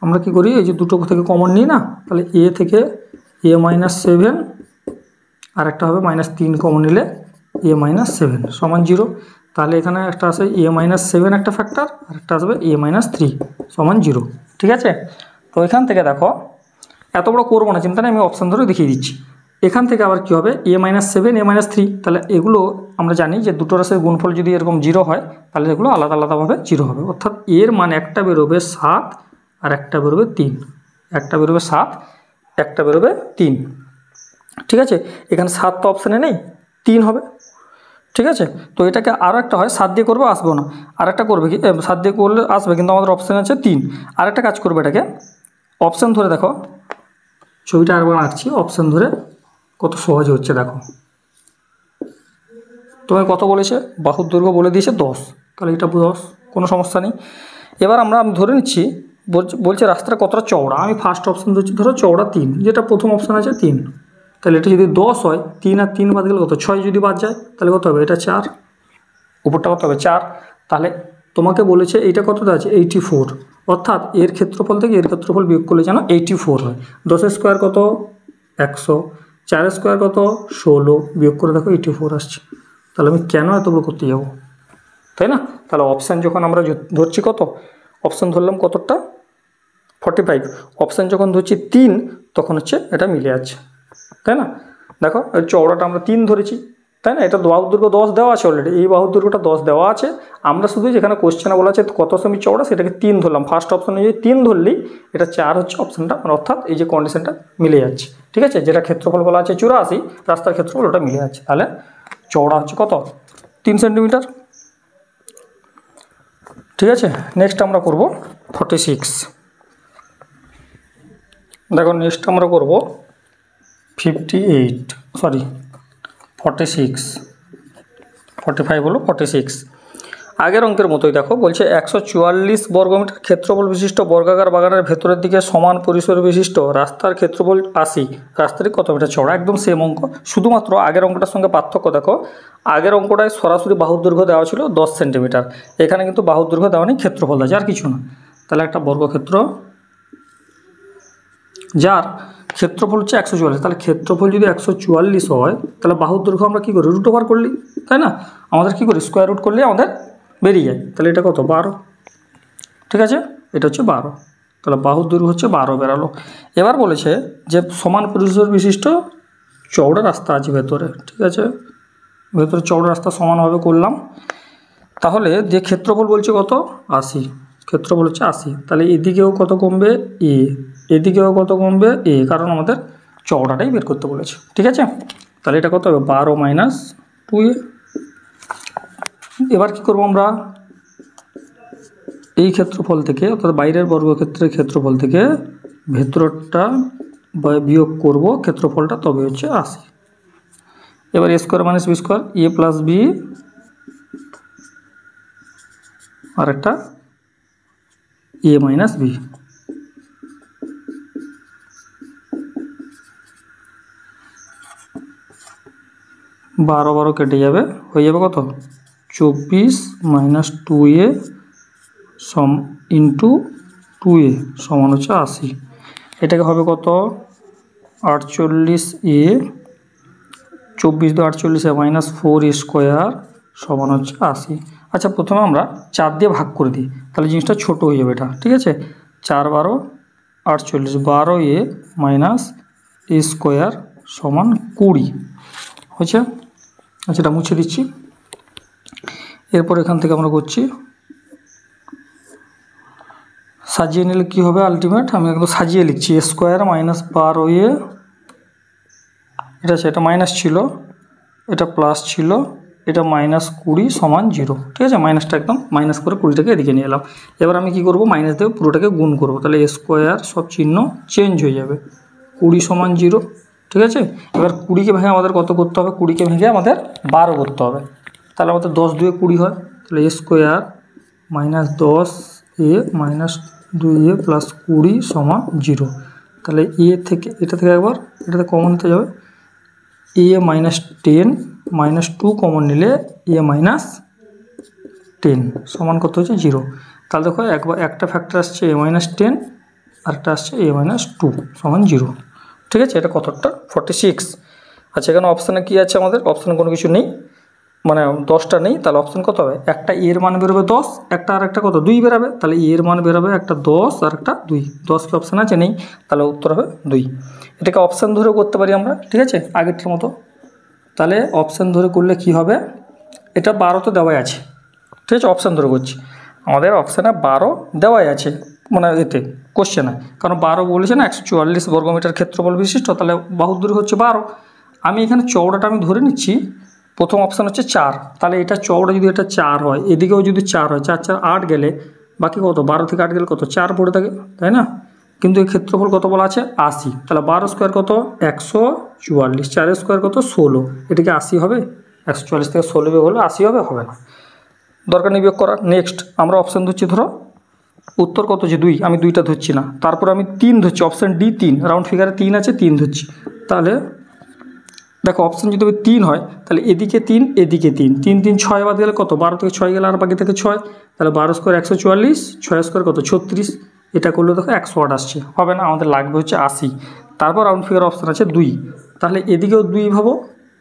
আমরা কি করি, এই যে দুটো থেকে কমন নিই না, তাহলে a থেকে a - 7 আর একটা হবে -3 কমন নিলে a - 7 সমান 0। তাহলে এখানে একটা আছে a - 7 একটা ফ্যাক্টর, আর একটা আসবে a - 3 সমান 0, ঠিক আছে। তো এখান থেকে দেখো, এত বড় করবো না, চিন্তা নেই, আমি অপশান ধরে দেখিয়ে দিচ্ছি। এখান থেকে আবার কী হবে a - 7 a - 3, তাহলে এগুলো আমরা জানি যে দুটো রাশির গুণফল যদি এরকম 0 হয় তাহলে এগুলো আলাদা আলাদাভাবে 0 হবে, অর্থাৎ এর মান একটা বেরোবে 7 আর একটা বেরোবে 3, একটা বেরোবে 7, একটা বেরোবে 3, ঠিক আছে। এখানে 7 তো অপশানে নেই, 3 হবে, ঠিক আছে। তো এটাকে আরও একটা হয় 7 দিয়ে করবো, আসবেও না, আর একটা করবে কি 7 দিয়ে করলে আসবে, কিন্তু আমাদের অপশান আছে 3। আর একটা কাজ করবে, এটাকে অপশান ধরে দেখো, ছবিটা আরেকবার আঁকছি, অপশান ধরে কত সহজে হচ্ছে দেখো। তোমায় কত বলেছে, বাহুর দৈর্ঘ্য বলে দিয়েছে 10, তাহলে এটা 10, কোনো সমস্যা নেই। এবার আমি ধরে নিচ্ছি, বলছে রাস্তাটা কতটা চওড়া, আমি ফার্স্ট অপশান ধরছি, ধরো চওড়া 3, যেটা প্রথম অপশান আছে 3, তাহলে এটা যদি 10 হয়, 3 আর 3 বাদ গেলে কত, 6 যদি বাদ যায় তাহলে কত হবে, এটা 4, উপরটা কত হবে 4। তাহলে তোমাকে বলেছে এইটা কতটা আছে 84, অর্থাৎ এর ক্ষেত্রফল থেকে এর ক্ষেত্রফল বিয়োগ করলে যেন 84 হয়। 10² কত 100, 4² কত 16, বিয়োগ করে দেখো 84 আসছে। তাহলে আমি কেন এত বড় করতে যাব, তাই না। তাহলে অপশান যখন আমরা ধরছি কত, অপশান ধরলাম কতটা 45, অপশান যখন ধরছি 3 তখন হচ্ছে এটা মিলে যাচ্ছে, তাই না। দেখো চওড়াটা আমরা 3 ধরেছি, তাই না, এটা বাহুর দৈর্ঘ্য 10 দেওয়া আছে অলরেডি, এই বাহুর দৈর্ঘ্যটা 10 দেওয়া আছে, আমরা শুধু যেখানে কোশ্চেনে বলা আছে কত সেমি চওড়া সেটাকে 3 ধরলাম, ফার্স্ট অপশানে যদি 3 ধরলেই এটা 4 হচ্ছে অপশানটা, অর্থাৎ এই যে কন্ডিশনটা মিলে যাচ্ছে, ঠিক আছে। যেটা ক্ষেত্রফল বলা আছে 84, রাস্তার ক্ষেত্রফল ওটা মিলে যাচ্ছে, তাহলে চওড়া হচ্ছে কত 3 সেন্টিমিটার, ঠিক আছে। নেক্সট আমরা করব 46, দেখো নেক্সট আমরা করব 46, 45 হলো 46। আগের অঙ্কের মতোই দেখো, বলছে 144 বর্গমিটার ক্ষেত্রফল বিশিষ্ট বর্গাকার বাগানের ভেতরের দিকে সমান পরিসর বিশিষ্ট রাস্তার ক্ষেত্রফল 80, রাস্তাটি কত মিটার চওড়া, একদম সেম অঙ্ক, শুধুমাত্র আগের অঙ্কটার সঙ্গে পার্থক্য দেখো, আগের অঙ্কটায় সরাসরি বাহুর দৈর্ঘ্য দেওয়া ছিল 10 সেন্টিমিটার, এখানে কিন্তু বাহুর দৈর্ঘ্য দেওয়া নেই, ক্ষেত্রফল আছে, আর কিছু না। তাহলে একটা বর্গক্ষেত্র যার ক্ষেত্রফল হচ্ছে 144, তাহলে ক্ষেত্রফল যদি 144 হয় তাহলে বাহুর দৈর্ঘ্য আমরা কী করি, রুট ওভার করলি, তাই না, আমাদের কী করি স্কোয়ার রুট করলে আমাদের বেরিয়ে যায়, তাহলে এটা কত 12, ঠিক আছে, এটা হচ্ছে 12, তাহলে বাহুর দৈর্ঘ্য হচ্ছে 12 বেরালো। এবার বলেছে যে সমান পরিসর বিশিষ্ট চওড়া রাস্তা আছে ভেতরে, ঠিক আছে, ভেতরে চওড়া রাস্তা সমানভাবে করলাম, তাহলে যে ক্ষেত্রফল বলছে কত 80, ক্ষেত্রফল হচ্ছে 80, তাহলে এদিকেও কত কমবে এ, এদিকেও কত কমবে এ, কারণ আমাদের চওড়াটাই বের করতে বলেছে, ঠিক আছে। তাহলে এটা কত হবে 12 - 2a। এবার কি করব আমরা, এই ক্ষেত্রফল থেকে অর্থাৎ বাইরের বর্গক্ষেত্রের ক্ষেত্রফল থেকে ভেতরটা বিয়োগ করব ক্ষেত্রফলটা, তবে হচ্ছে 80। এবার a² - b² a + b আর একটা a - b, 12 কেটে যাবে, হয়ে যাবে কত 24 - 2a ইন্টু 2a সমান হচ্ছে 80, এটাকে হবে কত 48a, 24 × 48 -4a² সমান হচ্ছে 80। আচ্ছা প্রথমে আমরা 4 দিয়ে ভাগ করে দিই, তাহলে জিনিসটা ছোট হয়ে যাবে এটা, ঠিক আছে। 4 × 12 = 48, 12a - a² সমান 20 হয়েছে। আচ্ছা এটা মুছে দিচ্ছি। এরপর এখান থেকে আমরা করছি, সাজিয়ে নিলে কী হবে আলটিমেট, আমি একদম সাজিয়ে লিখছি a² - 12a, এটা সেটা মাইনাস ছিল, এটা প্লাস ছিল, এটা -20 সমান 0, ঠিক আছে, মাইনাসটা একদম মাইনাস করে 20টাকে এদিকে নিয়ে এলাম। এবার আমি কি করব, মাইনাস দিয়ে পুরোটাকে গুণ করব, তাহলে a² সব চিহ্ন চেঞ্জ হয়ে যাবে, 20 সমান 0, ঠিক আছে। এবার 20কে ভেঙে আমাদের কত করতে হবে, 20কে ভেঙে আমাদের 12 করতে হবে। তাহলে আমাদের 10 2 20 হয়, তাহলে a square minus 10a minus 2a plus 20 সমান 0। তাহলে এ থেকে এটা থেকে একবার এটাতে কমন নিতে যাবে, a মাইনাস 10 মাইনাস 2 কমন নিলে a মাইনাস 10 সমান কত হচ্ছে 0। তাহলে দেখো একবার একটা ফ্যাক্টর আসছে a মাইনাস 10 আর একটা আসছে a মাইনাস 2 সমান 0। ঠিক আছে, এটা কতটা 46। আচ্ছা, এখানে অপশানে কী আছে আমাদের, অপশানে কোনো কিছু নেই, মানে 10টা নেই। তাহলে অপশান কত হবে, একটা এর মান বেরোবে 10, একটা আর একটা কত 2 বেরোবে। তাহলে এর মান বেরোবে একটা 10 আর একটা 2, 10 কি অপশান আছে, নেই, তাহলে উত্তর হবে 2। এটাকে অপশান ধরে করতে পারি আমরা, ঠিক আছে, আগেরটার মতো। তাহলে অপশান ধরে করলে কি হবে, এটা 12 তো দেওয়াই আছে, ঠিক আছে, অপশান ধরে করছি, আমাদের অপশানে 12 দেওয়াই আছে, মানে এতে কোশ্চেনে, কারণ 12 বলেছে না 144 বর্গমিটার ক্ষেত্রফল বিশিষ্ট, তাহলে বাহুর দৈর্ঘ্য হচ্ছে 12। আমি এখানে চওড়াটা আমি ধরে নিচ্ছি, প্রথম অপশান হচ্ছে 4, তাহলে এটা চওড়া যদি এটা 4 হয়, এদিকেও যদি 4 হয়, 4 4 8 গেলে বাকি কত, 12 থেকে 8 গেলে কত 4 পড়ে থাকে, তাই না। কিন্তু এই ক্ষেত্রফল কত বলা আছে 80, তাহলে 12 স্কোয়ার কত 144, 4 স্কোয়ার কত 16, এটাকে 80 হবে, 144 থেকে 16 বিয়োগ হলে 80 হবে, হবে না, দরকার নেই বিয়োগ করার। নেক্সট আমরা অপশান ধরছি, ধরো উত্তর কত হচ্ছে 2, আমি 2টা ধরছি না, তারপর আমি 3 ধরছি, অপশান ডি 3, রাউন্ড ফিগারে 3 আছে, 3 ধরছি। তাহলে দেখো অপশান যদি 3 হয়, তাহলে এদিকে 3 এদিকে 3, 3 3 6 বাদ গেলে কত, 12 থেকে 6 গেলে আর বাকি থেকে 6, তাহলে 12 স্কোয়ার 144, 6 স্কোয়ার কত 36, এটা করলে দেখো 108 আসছে, হবে না, আমাদের লাগবে হচ্ছে 80। তারপর রাউন্ড ফিগার অপশান আছে 2, তাহলে এদিকেও 2 ভাবো,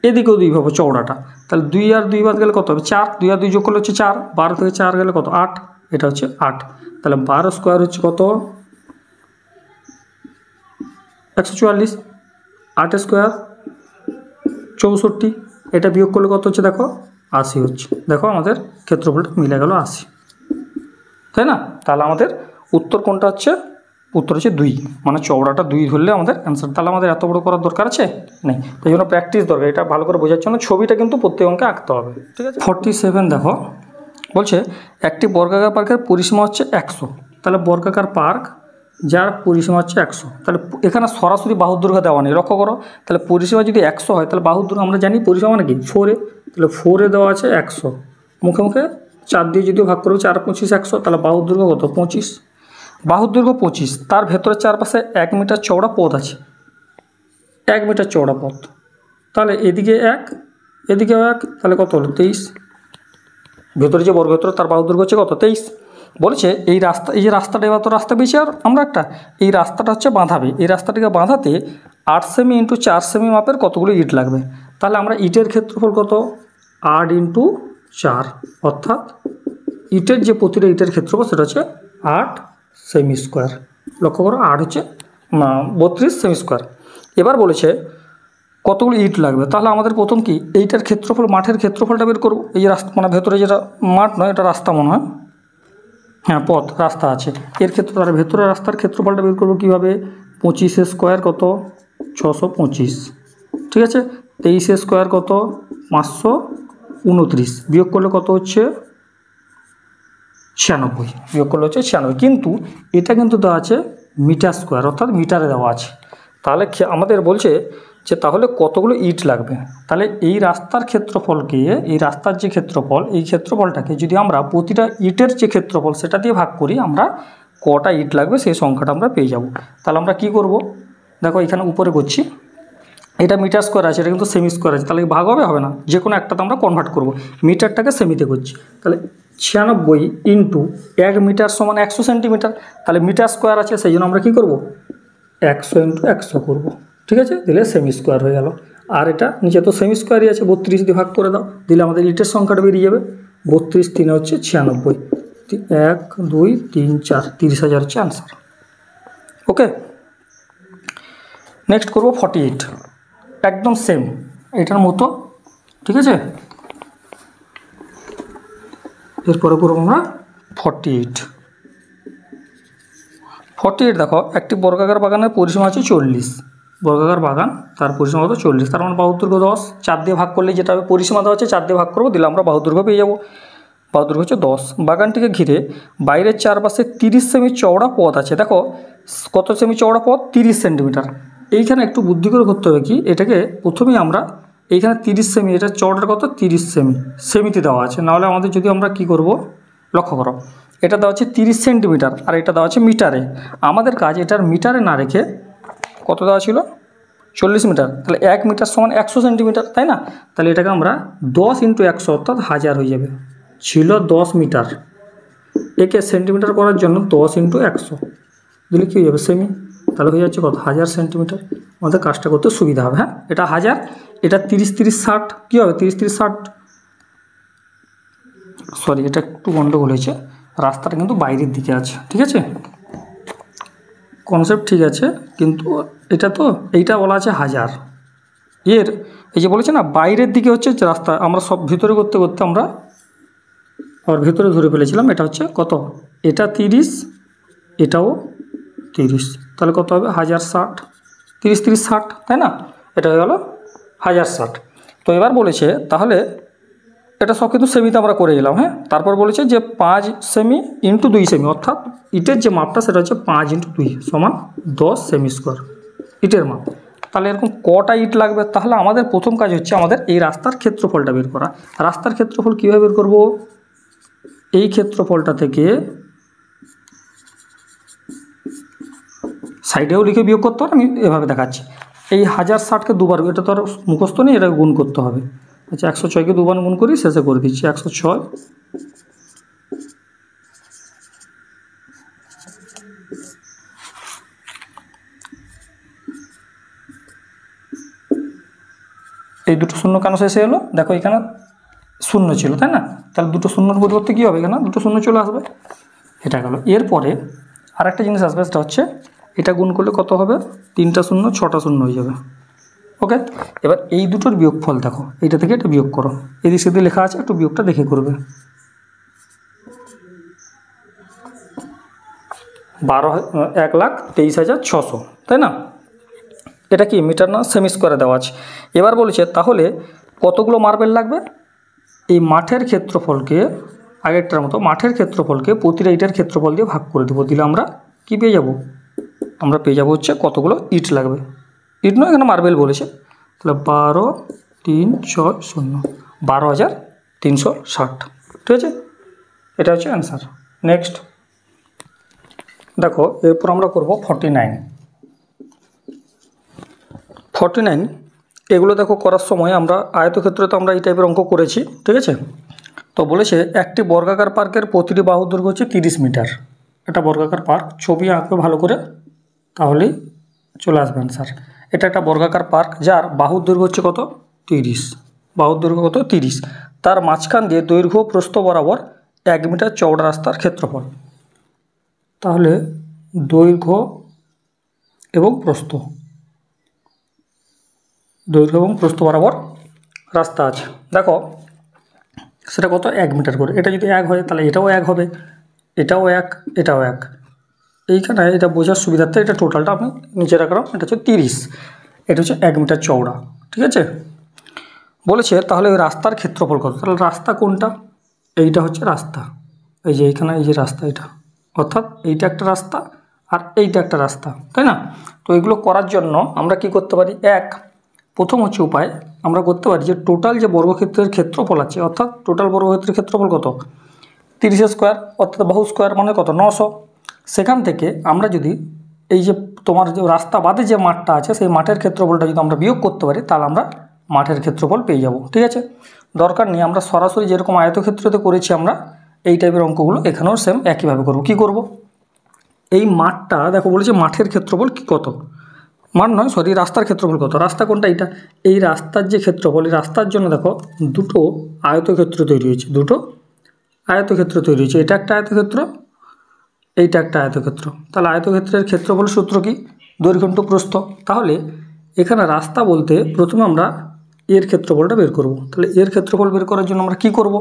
এদিকেও 2 ভাবো চওড়াটা, তাহলে 2 আর 2 বাদ গেলে কত হবে 4, 2 আর 2 যোগ করলে হচ্ছে 4, 12 থেকে 4 গেলে কত 8, এটা হচ্ছে 8। তাহলে 12 স্কোয়ার হচ্ছে কত 144, 8 স্কোয়ার 64, এটা বিয়োগ করলে কত হচ্ছে দেখো 80 হচ্ছে, দেখো আমাদের ক্ষেত্রফলটা মিলে গেল 80, তাই না। তাহলে আমাদের উত্তর কোনটা হচ্ছে, উত্তর হচ্ছে 2, মানে চওড়াটা 2 ধরলে আমাদের অ্যান্সার। তাহলে আমাদের এত বড় করার দরকার আছে নেই, এই জন্য প্র্যাকটিস দরকার, এটা ভালো করে বোঝার জন্য ছবিটা কিন্তু প্রত্যেক অঙ্কে আঁকতে হবে, ঠিক আছে। 47 দেখো বলছে একটি বর্গাকার পার্কের পরিসীমা হচ্ছে 100, তাহলে বর্গাকার পার্ক যার পরিসীমা হচ্ছে 100, তাহলে এখানে সরাসরি বাহুর দৈর্ঘ্য দেওয়া নেই, লক্ষ্য করো, তাহলে পরিসীমা যদি 100 হয়, তাহলে বাহুর দৈর্ঘ্য আমরা জানি পরিসীমা মানে কি 4, তাহলে 4 দেওয়া আছে 100, মুখে মুখে 4 দিয়ে যদিও ভাগ করবে, 4 25 100, তাহলে বাহুর দৈর্ঘ্য কত 25, বাহুর দৈর্ঘ্য 25, তার ভেতরের চারপাশে 1 মিটার চওড়া পথ আছে, 1 মিটার চওড়া পথ, তাহলে এদিকে 1 এদিকেও 1, তাহলে কত হলো 23, ভেতরে যে বর্গক্ষেত্র তার বাহুর দৈর্ঘ্য হচ্ছে কত 23। বলেছে এই রাস্তা, এই যে রাস্তাটা, এবার তো রাস্তা বেশি, আর আমরা একটা এই রাস্তাটা হচ্ছে বাঁধাবে, এই রাস্তাটিকে বাঁধাতে 8 সেমি ইন্টু 4 সেমি মাপের কতগুলো ইট লাগবে। তাহলে আমরা ইটের ক্ষেত্রফল কত 8 ইন্টু 4, অর্থাৎ ইটের যে প্রতিটা ইটের ক্ষেত্রফল সেটা হচ্ছে 8 সেমি স্কোয়ার, লক্ষ্য করো 8 হচ্ছে 32 সেমি স্কোয়ার। এবার বলেছে কতগুলো ইট লাগবে, তাহলে আমাদের প্রথম কি এইটার ক্ষেত্রফল, মাঠের ক্ষেত্রফলটা বের করবো, এই যে রাস্তা, মানে ভেতরে যেটা মাঠ নয় এটা রাস্তা মনে হয়, হ্যাঁ পথ রাস্তা আছে, এর ক্ষেত্রে আর ভেতরের রাস্তার ক্ষেত্রফলটা বের করবো কীভাবে, 25 স্কোয়ার কত 625, ঠিক আছে, 23 স্কোয়ার কত 529, বিয়োগ করলে কত হচ্ছে 96, বিয়োগ করলে হচ্ছে 96, কিন্তু এটা কিন্তু দেওয়া আছে মিটার স্কোয়ার, অর্থাৎ মিটারে দেওয়া আছে। তাহলে আমাদের বলছে যে তাহলে কতগুলো ইট লাগবে, তাহলে এই রাস্তার ক্ষেত্রফলকে, এই রাস্তার যে ক্ষেত্রফল, এই ক্ষেত্রফলটাকে যদি আমরা প্রতিটা ইটের যে ক্ষেত্রফল সেটা দিয়ে ভাগ করি, আমরা কটা ইট লাগবে সেই সংখ্যাটা আমরা পেয়ে যাব। তাহলে আমরা কি করব, দেখো এখানে উপরে করছি, এটা মিটার স্কোয়ার আছে, এটা কিন্তু সেমি স্কোয়ার আছে, তাহলে ভাগ হবে, হবে না, যে কোনো একটাতে আমরা কনভার্ট করব, মিটারটাকে সেমিতে করছি, তাহলে 96 ইন্টু 1 মিটার সমান 100 সেন্টিমিটার, তাহলে মিটার স্কোয়ার আছে সেই জন্য আমরা কী করব 100 ইন্টু 100 করবো, ঠিক আছে, দিলে সেমি স্কোয়ার হয়ে গেল। আর এটা নিচে তো সেমি স্কোয়ারই আছে, 32 দিয়ে ভাগ করে দাও, দিলে আমাদের ইটের সংখ্যাটা বেরিয়ে যাবে, 32 3 হচ্ছে 96, 1 2 3 4, 30,000 হচ্ছে আনসার। ওকে, নেক্সট করবো 48, একদম সেম এটার মতো, ঠিক আছে, এরপরে করবো আমরা 48। দেখো একটি বর্গাকার বাগানের পরিসীমা আছে 40, বর্গাকার বাগান তার পরিসীমা কত 40, তার মানে বাহুর দৈর্ঘ্য 10, 4 দিয়ে ভাগ করলে যেটা হবে পরিসীমা দেওয়া আছে 4 দিয়ে ভাগ করবো, দিলে আমরা বাহুর দৈর্ঘ্য পেয়ে যাবো, বাহুর দৈর্ঘ্য হচ্ছে 10। বাগানটিকে ঘিরে বাইরের চারপাশে 30 সেমি চওড়া পথ আছে, দেখো কত সেমি চওড়া পথ 30 সেন্টিমিটার, এইখানে একটু বুদ্ধি করে করতে হবে কি, এটাকে প্রথমেই আমরা এইখানে 30 সেমি, এটা চওড়ার কত 30 সেমি, সেমিতে দেওয়া আছে, নাহলে আমাদের যদি আমরা কি করব, লক্ষ্য করো এটা দেওয়া আছে 30 সেন্টিমিটার আর এটা দেওয়া আছে মিটারে। আমাদের কাজ এটার মিটারে না রেখে কত দেওয়া ছিল 40 মিটার, তাহলে 1 মিটার সমান 100 সেন্টিমিটার, তাই না? তাহলে এটাকে আমরা 10 × 100 অর্থাৎ 1000 হয়ে যাবে। ছিল 10 মিটার, একে সেন্টিমিটার করার জন্য 10 × 100 দিলে কী হয়ে যাবে সেমি, তাহলে হয়ে যাচ্ছে কত 1000 সেন্টিমিটার। আমাদের কাজটা করতে সুবিধা হবে। হ্যাঁ, এটা 1000, এটা 30 30 60 কী হবে 30 30 60, সরি এটা একটু গন্ডগোল হয়েছে, রাস্তাটা কিন্তু বাইরের দিকে আছে, ঠিক আছে, কনসেপ্ট ঠিক আছে, কিন্তু এটা তো এইটা বলা আছে 1000, এর এই যে বলেছে না বাইরের দিকে হচ্ছে রাস্তা, আমরা সব ভিতরে করতে করতে আমরা আবার ভিতরে ধরে ফেলেছিলাম। এটা হচ্ছে কত, এটা 30, এটাও 30, তাহলে কত হবে 1060, 30 30 60, তাই না? এটা হয়ে গেল 1060। তো এবার বলেছে তাহলে এটা সব কিন্তু সেমিতে আমরা করে গেলাম। হ্যাঁ, তারপর বলেছে যে 5 সেমি × 2 সেমি, অর্থাৎ ইটের যে মাপটা সেটা হচ্ছে 5 × 2 সমান 10 সেমি স্কোয়ার ইটের মাপ। তাহলে এরকম কটা ইট লাগবে? তাহলে আমাদের প্রথম কাজ হচ্ছে আমাদের এই রাস্তার ক্ষেত্রফলটা বের করা। রাস্তার ক্ষেত্রফল কীভাবে বের করব, এই ক্ষেত্রফলটা থেকে সাইডেও লিখে বিয়োগ করতে হবে, আমি এভাবে দেখাচ্ছি। এই 1060কে দুবার, এটা তো আর মুখস্থ নেই, এটা গুণ করতে হবে। আচ্ছা 106কে দুবার গুণ করি, শেষে করে দিচ্ছি 106 এই দুটো শূন্য কেন শেষে এলো, দেখো এখানে শূন্য ছিল, তাই না? তাহলে দুটো শূন্যর পরিবর্তে কী হবে, এখানে দুটো শূন্য চলে আসবে, এটা গেল। এরপরে আরেকটা জিনিস আসবে, সেটা হচ্ছে এটা গুণ করলে কত হবে, 3টা শূন্য 6টা শূন্য হয়ে যাবে। ওকে, এবার এই দুটোর বিয়োগফল দেখো, এইটা থেকে এটা বিয়োগ করো, এদিক সেদিকে লেখা আছে, একটু বিয়োগটা দেখে করবে। 1,23,600, তাই না? এটা কি মিটার না সেমি স্কোয়ারে দেওয়া আছে। এবার বলেছে তাহলে কতগুলো মার্বেল লাগবে, এই মাঠের ক্ষেত্রফলকে আগেরটার মতো মাঠের ক্ষেত্রফলকে প্রতিটা ইটের ক্ষেত্রফল দিয়ে ভাগ করে দেবো, দিলে আমরা কি পেয়ে যাব, আমরা পেয়ে যাব হচ্ছে কতগুলো ইট লাগবে, ইট নয় এখানে মার্বেল বলেছে। তাহলে 12 3 6 0 12,360, ঠিক আছে, এটা হচ্ছে অ্যান্সার। নেক্সট দেখো, এরপর আমরা করব 49। এগুলো দেখো করার সময় আমরা আয়তক্ষেত্রে তো আমরা এই টাইপের অঙ্ক করেছি, ঠিক আছে। তো বলেছে একটি বর্গাকার পার্কের প্রতিটি বাহুর দৈর্ঘ্য হচ্ছে 30 মিটার। এটা বর্গাকার পার্ক, ছবি আঁকবে ভালো করে, তাহলেই চলে আসবে অ্যান্সার। এটা একটা বর্গাকার পার্ক যার বাহুর দৈর্ঘ্য হচ্ছে কত 30, বাহুর দৈর্ঘ্য কত 30, তার মাঝখান দিয়ে দৈর্ঘ্য প্রস্থ বরাবর 1 মিটার চওড়া রাস্তার ক্ষেত্রফল। তাহলে দৈর্ঘ্য এবং প্রস্থ, দৈর্ঘ্য এবং প্রস্থ বরাবর রাস্তা আছে, দেখো সেটা কত 1 মিটার করে। এটা যদি 1 হয় তাহলে এটাও 1 হবে, এটাও 1, এটাও 1। এইখানে এটা বোঝার সুবিধার্থে এটা টোটালটা আমি নিচে রাখলাম, এটা হচ্ছে 30, এটা হচ্ছে 1 মিটার চওড়া, ঠিক আছে। বলেছে তাহলে ওই রাস্তার ক্ষেত্রফল কত, তাহলে রাস্তা কোনটা, এইটা হচ্ছে রাস্তা, এই যে এইখানে এই যে রাস্তা এটা, অর্থাৎ এইটা একটা রাস্তা আর এইটা একটা রাস্তা, তাই না? তো এগুলো করার জন্য আমরা কি করতে পারি, প্রথম হচ্ছে উপায় আমরা করতে পারি যে টোটাল যে বর্গক্ষেত্রের ক্ষেত্রফল আছে, অর্থাৎ টোটাল বর্গক্ষেত্রের ক্ষেত্রফল কত 30 স্কোয়ার, অর্থাৎ বাহু স্কোয়ার মানে কত 900। সেখান থেকে আমরা যদি এই যে তোমার যে রাস্তা বাদে যে মাঠটা আছে সেই মাঠের ক্ষেত্রফলটা যদি আমরা বিয়োগ করতে পারি, তাহলে আমরা মাঠের ক্ষেত্রফল পেয়ে যাব, ঠিক আছে। দরকার নেই আমরা সরাসরি যেরকম আয়তক্ষেত্রতে করেছি আমরা এই টাইপের অঙ্কগুলো এখানেও সেম একইভাবে করব। কী করব, এই মাঠটা দেখো বলেছে মাঠের ক্ষেত্রফল কি কত, মাঠ নয় সরি রাস্তার ক্ষেত্রফল কত, রাস্তা কোনটা এইটা, এই রাস্তার যে ক্ষেত্রফল, এই রাস্তার জন্য দেখো দুটো আয়তক্ষেত্র তৈরি হয়েছে, দুটো আয়তক্ষেত্র তৈরি হয়েছে, এটা একটা আয়তক্ষেত্র, এইটা একটা আয়তক্ষেত্র। তাহলে আয়তক্ষেত্রের ক্ষেত্রফল সূত্র কি, দৈর্ঘ্য ইনটু প্রস্থ। তাহলে এখানে রাস্তা বলতে প্রথমে আমরা এর ক্ষেত্রফলটা বের করব। তাহলে এর ক্ষেত্রফল বের করার জন্য আমরা কি করব,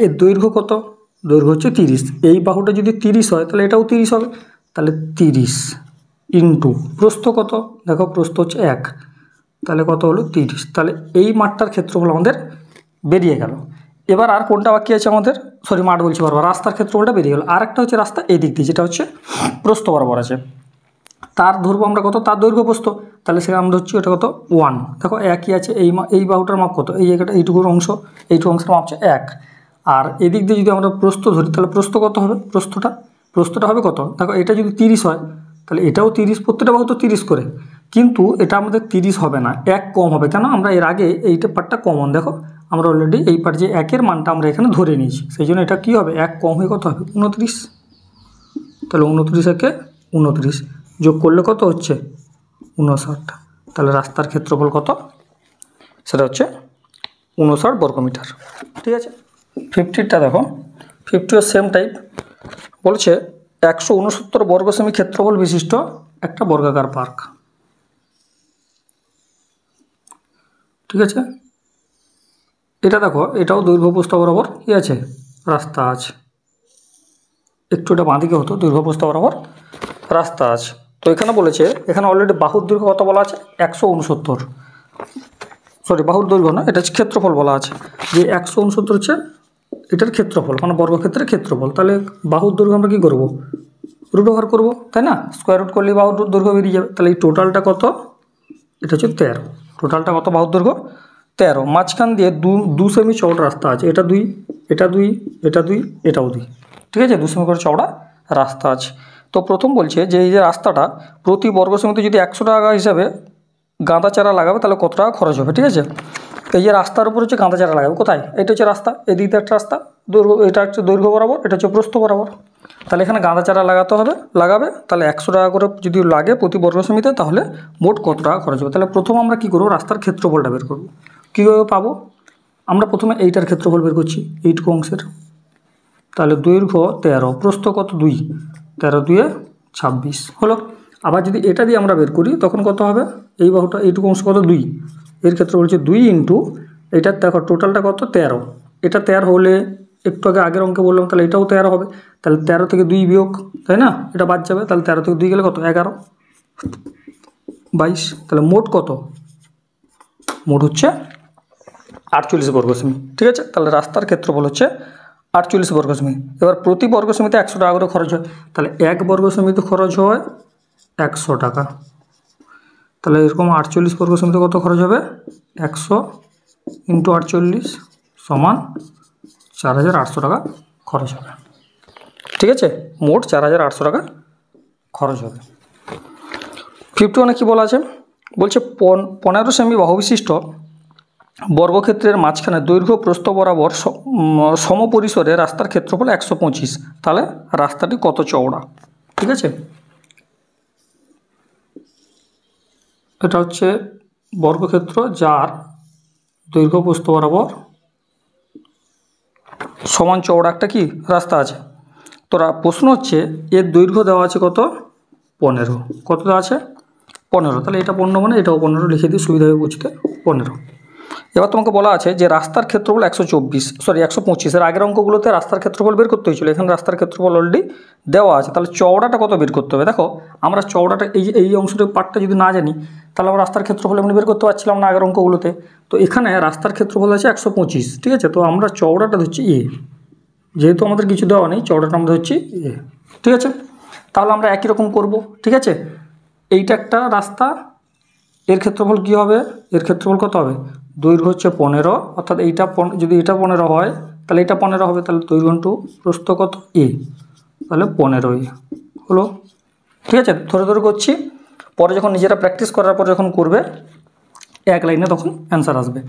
এর দৈর্ঘ্য কত, দৈর্ঘ্য হচ্ছে 30, এই বাহুটা যদি 30 হয় তাহলে এটাও 30 হবে, তাহলে 30 ইন্টু প্রস্থ কত, দেখো প্রস্থ হচ্ছে 1, তাহলে কত হলো 30। তাহলে এই মাঠটার ক্ষেত্রফল আমাদের বেরিয়ে গেল। এবার আর কোনটা বাকি আছে আমাদের, সরি মাঠ বলছি বারবার, রাস্তার ক্ষেত্রফলটা বেরিয়ে গেল। আর একটা হচ্ছে রাস্তা এই দিক দিয়ে, যেটা হচ্ছে প্রস্থ বরাবর আছে, তার ধরবো আমরা কত, তার দৈর্ঘ্য প্রস্থ। তাহলে সেখানে আমরা হচ্ছে এটা কত 1। দেখো একই আছে, এই বাহুটার মাপ কত, এই জায়গাটা এইটুকুর অংশের মাপ হচ্ছে 1। আর এদিক দিয়ে যদি আমরা প্রস্থ ধরি তাহলে প্রস্থ কত হবে, প্রস্থটা হবে কত, দেখো এটা যদি 30 হয় তাহলে এটাও 30, প্রত্যেকটা বাহু তো 30 করে, কিন্তু এটা আমাদের 30 হবে না, 1 কম হবে। কেন, আমরা এর আগে এইটা পার্টটা কমন, দেখো আমরা অলরেডি এই পার্ট যে 1-এর মানটা আমরা এখানে ধরে নিয়েছি, সেই জন্য এটা কী হবে, 1 কম হয়ে কত হবে 29। তাহলে 29 একে 29 যোগ করলে কত হচ্ছে 59। তাহলে রাস্তার ক্ষেত্রফল কত, সেটা হচ্ছে 59 বর্গমিটার। ঠিক আছে। 50টা দেখো, 50ও সেম টাইপ, বলছে 169 বর্গ সেমি ক্ষেত্রফল বিশিষ্ট একটা বর্গাকার পার্ক। ঠিক আছে, এটা দেখো, এটাও দৈর্ঘ্য প্রস্থ বরাবর কী আছে, রাস্তা আছে। একটু এটা বাঁদিকে হতো, দৈর্ঘ্য প্রস্থ বরাবর রাস্তা আছে। তো এখানে বলেছে, এখানে অলরেডি বাহুর দৈর্ঘ্য কত বলা আছে, 169, সরি বাহুর দৈর্ঘ্য না, এটা হচ্ছে ক্ষেত্রফল বলা আছে, যে 169 হচ্ছে এটার ক্ষেত্রফল, মানে বর্গক্ষেত্রের ক্ষেত্রফল। তাহলে বাহুর দৈর্ঘ্য আমরা কী করবো, রুট ওভার করবো, তাই না, স্কোয়ার রুট করলে বাহুর দৈর্ঘ্য বেরিয়ে যাবে। তাহলে এই টোটালটা কত, এটা হচ্ছে 13, টোটালটা কত বাহুর দৈর্ঘ্য 13। মাঝখান দিয়ে 2 সেমি চওড়া রাস্তা আছে, এটা 2, এটা 2, এটা 2, এটাও 2। ঠিক আছে, 2 সেমি করে চওড়া রাস্তা আছে। তো প্রথম বলছে যে এই যে রাস্তাটা প্রতি বর্গ সেমিতে যদি 100 টাকা হিসাবে গাঁদা চারা লাগাবে তাহলে কত টাকা খরচ হবে। ঠিক আছে, এই যে রাস্তার উপর হচ্ছে গাঁদা চারা লাগাবে, কোথায়, এটা হচ্ছে রাস্তা, এদিকে একটা রাস্তা, দৈর্ঘ্য, এটা হচ্ছে দৈর্ঘ্য বরাবর, এটা হচ্ছে প্রস্থ বরাবর। তাহলে এখানে গাঁদা চারা লাগাবে, তাহলে 100 টাকা করে যদি লাগে প্রতি বর্গ সেমিতে, তাহলে মোট কত টাকা খরচ হবে। তাহলে প্রথম আমরা কী করবো, রাস্তার ক্ষেত্রফলটা বের করবো। কীভাবে পাবো, আমরা প্রথমে এইটার ক্ষেত্রফল বের করছি, এইটুকু অংশের। তাহলে দৈর্ঘ্য 13, প্রস্থ কত 2, 13 2 26 হলো। আবার যদি এটা দিয়ে আমরা বের করি তখন কত হবে, এই বাহুটা এইটুকু অংশ কত 2, এর ক্ষেত্রে বলছে 2 ইন্টু এটার, দেখো টোটালটা কত 13, এটা 13 হলে একটু আগের অঙ্কে বললাম, তাহলে এটাও 13 হবে। তাহলে 13 থেকে 2 বিয়োগ, তাই না, এটা বাদ যাবে, তাহলে 13 থেকে 2 গেলে কত 11 22। তাহলে মোট কত, মোট হচ্ছে 48 বর্গ সেমি। ঠিক আছে, তাহলে রাস্তার ক্ষেত্রফল হচ্ছে 48 বর্গ সেমি। এবার প্রতি বর্গ সেমিতে 100 টাকা করে খরচ হয়, তাহলে 1 বর্গ সেমিতে খরচ হয় 100 টাকা। তাহলে এরকম 48 বর্গ সেমিতে কত খরচ হবে, 100 ইন্টু 48 সমান 4800 টাকা খরচ হবে। ঠিক আছে, মোট 4800 টাকা খরচ হবে। 51 কী বলা আছে, বলছে 15 সেমি বাহু বিশিষ্ট বর্গক্ষেত্রের মাঝখানে দৈর্ঘ্য প্রস্থ বরাবর সমপরিসরে রাস্তার ক্ষেত্রফল 125, তাহলে রাস্তাটি কত চওড়া। ঠিক আছে, এটা হচ্ছে বর্গক্ষেত্র যার দৈর্ঘ্য প্রস্থ বরাবর সমান চওড়া একটা কি রাস্তা আছে। তোরা প্রশ্ন হচ্ছে এর দৈর্ঘ্য দেওয়া আছে কত 15, কত দেওয়া আছে 15, তাহলে এটা 15 মানে এটাও 15 লিখে দিয়ে সুবিধা হবে বুঝতে 15। এবার তোমাকে বলা আছে যে রাস্তার ক্ষেত্রফল 125, এর আগের অঙ্কগুলোতে রাস্তার ক্ষেত্রফল বের করতে হয়েছিল, এখানে রাস্তার ক্ষেত্রফল অলরেডি দেওয়া আছে। তাহলে চওড়াটা কত বের করতে হবে, দেখো আমরা চওড়াটা এই অংশটা পার্টটা যদি না জানি তাহলে আমরা রাস্তার ক্ষেত্রফল এমনি বের করতে পারছিলাম না আগের অঙ্কগুলোতে। তো এখানে রাস্তার ক্ষেত্রফল আছে 125, ঠিক আছে, তো আমরা চওড়াটা ধরছি এ, যেহেতু আমাদের কিছু দেওয়া নেই চওড়াটা আমরা ধরছি এ। ঠিক আছে, তাহলে আমরা একই রকম করব। ঠিক আছে, এইটা একটা রাস্তা, এর ক্ষেত্রফল কী হবে, এর ক্ষেত্রফল কত হবে, দৈর্ঘ্য হচ্ছে 15, অর্থাৎ এইটা যদি এটা 15 হয় তাহলে এটা 15 হবে, তাহলে দৈর্ঘ্য ইন্টু প্রস্থ কত এ, তাহলে 15 হলো। ঠিক আছে, ধরে ধরে করছি, পরে যখন নিজেরা প্র্যাকটিস করার পর যখন করবে এক লাইনে তখন অ্যান্সার আসবে।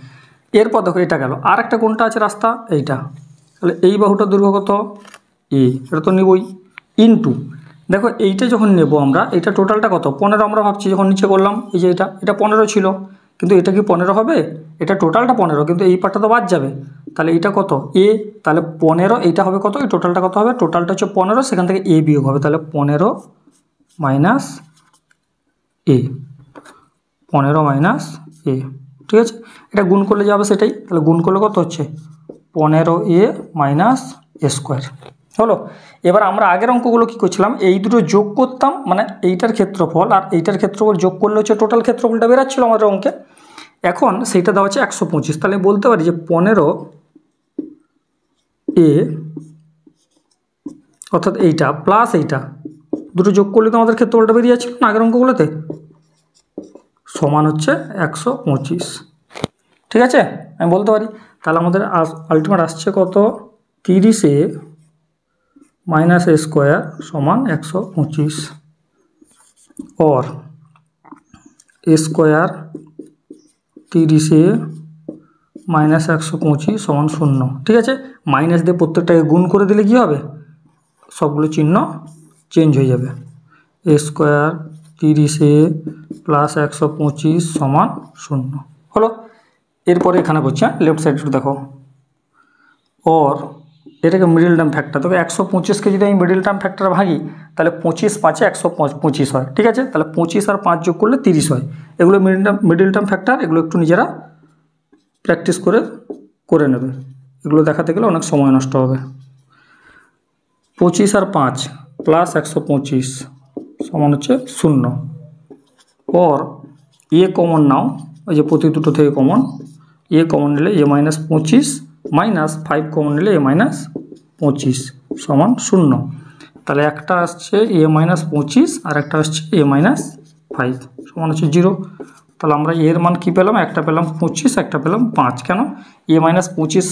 এরপর দেখো এটা গেল, আর একটা কোনটা আছে রাস্তা, এইটা, তাহলে এই বাহুটার দৈর্ঘ্য কত এ, এটা তো নিবই, ইন্টু দেখো এইটা যখন নেব আমরা, এটা টোটালটা কত 15 আমরা ভাবছি, যখন নিচে করলাম এই যে এটা 15 ছিল, কিন্তু এটা কি 15 হবে, এটা টোটালটা 15, কিন্তু এই পার্টটা তো বাদ যাবে, তাহলে এইটা কত এ, তাহলে 15, এইটা হবে কত, এই টোটালটা কত হবে, টোটালটা হচ্ছে 15, সেখান থেকে এ বিয়োগ হবে, তাহলে 15 মাইনাস এ, 15 মাইনাস এ। ঠিক আছে, এটা গুণ করলে যাবে সেটাই, তাহলে গুণ করলে কত হচ্ছে 15a মাইনাস এ স্কোয়ার হলো। এবার আমরা আগের অঙ্কগুলো কী করছিলাম, এই দুটো যোগ করতাম, মানে এইটার ক্ষেত্রফল আর এইটার ক্ষেত্রফল যোগ করলে হচ্ছে টোটাল ক্ষেত্রফলটা বেরাচ্ছিল আমাদের অঙ্কে। এখন সেইটা দেওয়া হচ্ছে 125, তাহলে বলতে পারি যে 15a অর্থাৎ এইটা প্লাস এইটা দুটো যোগ করলে তো আমাদের ক্ষেত্রফলটা বেরিয়ে যাচ্ছে না আগের অঙ্কগুলোতে, সমান হচ্ছে 125। ঠিক আছে, আমি বলতে পারি তাহলে আমাদের আলটিমেট আসছে কত, 30 মাইনাস এ স্কোয়ার সমান 125 और এ স্কোয়ার 30 মাইনাস 125 সমান 0। ঠিক আছে, মাইনাস দিয়ে প্রত্যেকটাকে গুণ করে দিলে কী হবে, সবগুলো চিহ্ন চেঞ্জ হয়ে যাবে। এ স্কোয়ার 30 প্লাস 125 সমান 0 হলো। এরপরে এখানে বলছে লেফট সাইড একটু দেখো, ওর এটাকে মিডিল টার্ম ফ্যাক্টর, তবে 125কে যদি আমি মিডিল টার্ম ফ্যাক্টর ভাগি তাহলে 25 5 125 হয়। ঠিক আছে, তাহলে 25 আর 5 যোগ করলে 30 হয়। এগুলো মিডিল টার্ম ফ্যাক্টর, এগুলো একটু নিজেরা প্র্যাকটিস করে নেবে, এগুলো দেখাতে গেলে অনেক সময় নষ্ট হবে। 25 আর 5 প্লাস 125 সমান হচ্ছে 0। ওর এ কমন নাও, ওই যে প্রতি দুটো থেকে কমন, এ কমন নিলে এ মাইনাস 25 মাইনাস 5 কমন নিলে এ মাইনাস 25 সমান 0। তাহলে একটা আসছে এ মাইনাস 25 আর একটা আসছে এ মাইনাস 5 সমান হচ্ছে 0। তাহলে আমরা এর মান কী পেলাম, একটা পেলাম 25, একটা পেলাম 5। কেন, এ মাইনাস 25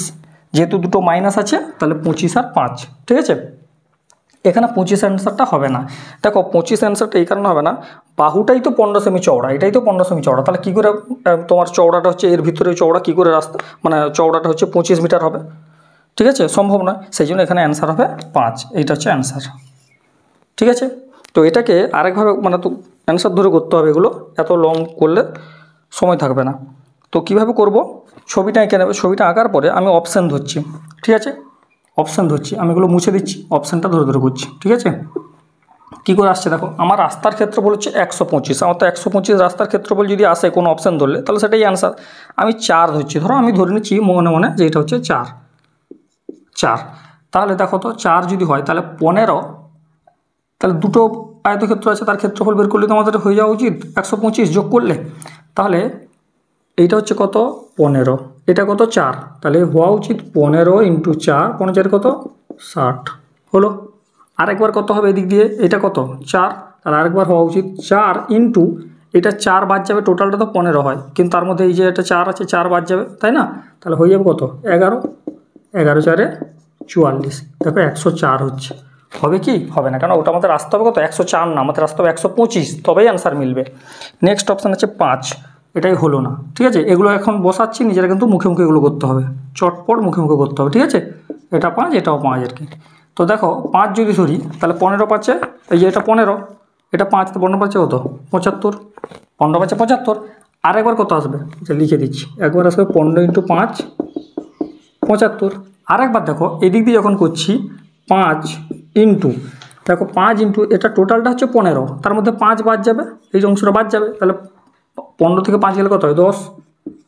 যেহেতু দুটো মাইনাস আছে তাহলে 25 আর 5। ঠিক আছে, এখানে 25 অ্যান্সারটা হবে না। দেখো 25 অ্যান্সারটা এই কারণে হবে না, বাহুটাই তো 15 সেমি চওড়া, এটাই তো 15 সেমি চওড়া, তাহলে কী করে তোমার চওড়াটা হচ্ছে এর ভিতরে চওড়া, কী করে রাস্তা মানে চওড়াটা হচ্ছে 25 মিটার হবে। ঠিক আছে, সম্ভব নয়, সেই জন্য এখানে অ্যান্সার হবে 5, এইটা হচ্ছে অ্যান্সার। ঠিক আছে, তো এটাকে আরেকভাবে মানে তো অ্যান্সার ধরে করতে হবে, এগুলো এত লং করলে সময় থাকবে না। তো কিভাবে করব, ছবিটা এঁকে নেবে, ছবিটা আঁকার পরে আমি অপশান ধরছি। ঠিক আছে, অপশান ধরছি, আমি এগুলো মুছে দিচ্ছি, অপশানটা ধরে ধরে করছি। ঠিক আছে, কী করে আসছে দেখো, আমার রাস্তার ক্ষেত্রফল হচ্ছে 125, আমার তো 125 রাস্তার ক্ষেত্রফল যদি আসে কোনো অপশান ধরলে তাহলে সেটাই অ্যান্সার। আমি 4 ধরছি, ধরো আমি ধরে নিচ্ছি মনে মনে যে এটা হচ্ছে 4। তাহলে দেখো তো 4 যদি হয় তাহলে 15, তাহলে দুটো আয়তক্ষেত্র আছে তার ক্ষেত্রফল বের করলে তো আমাদের হয়ে যাওয়া উচিত 125 যোগ করলে। তাহলে এইটা হচ্ছে কত 15, এটা কত 4, তাহলে হওয়া উচিত 15 ইন্টু 4, 15 কত 60 হলো। আরেকবার কত হবে এদিক দিয়ে, এটা কত 4, তাহলে আরেকবার হওয়া উচিত 4 ইন্টু, এটা 4 বাদ যাবে, টোটালটা তো 15 হয়, কিন্তু তার মধ্যে এই যে এটা 4 আছে 4 বাদ যাবে, তাই না, তাহলে হয়ে যাবে কত 11, 11 4 44। দেখো 104 হচ্ছে, হবে কি হবে না, কারণ ওটা আমাদের আসতে হবে কত 104 না, আমাদের আসতে হবে 125, তবেই অ্যান্সার মিলবে। নেক্সট অপশান আছে 5, এটাই হলো না। ঠিক আছে, এগুলো এখন বসাচ্ছি, নিজেরা কিন্তু মুখে মুখে এগুলো করতে হবে, চটপট মুখে মুখে করতে হবে। ঠিক আছে, এটা 5 এটাও 5 আর কি। তো দেখো 5 যদি ধরি তাহলে 15 পাচ্ছে, এই যে এটা 15, এটা 5, তো 15 পাচ্ছে কত 75, 15 পাচ্ছে 75। আরেকবার কত আসবে, আচ্ছা লিখে দিচ্ছি, একবার আসবে 15 ইন্টু 5 75। আরেকবার দেখো এদিক দিয়ে যখন করছি 5 ইন্টু, দেখো 5 ইন্টু, এটা টোটালটা হচ্ছে 15, তার মধ্যে 5 বাদ যাবে, এই যে অংশটা বাদ যাবে, তাহলে 15 থেকে 5 গেলে কত হয় 10,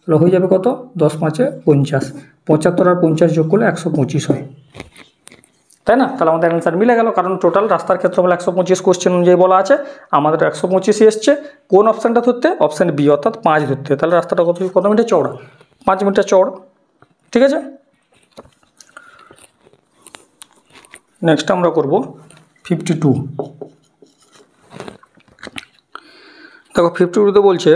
তাহলে হয়ে যাবে কত 10 5 50, 75 আর 50 যোগ করলে 125 হয়, তাই না। তাহলে আমাদের অ্যান্সার মিলে গেল, কারণ টোটাল রাস্তার ক্ষেত্রফল 125 কোশ্চেন অনুযায়ী বলা আছে, আমাদের 125 এসছে। কোন অপশানটা ধরতে, অপশান বি অর্থাৎ 5 ধরতে, তাহলে রাস্তাটা কত মিটার চওড়া, 5 মিটার চওড়া। ঠিক আছে, নেক্সট আমরা করব 52। দেখো 52তে বলছে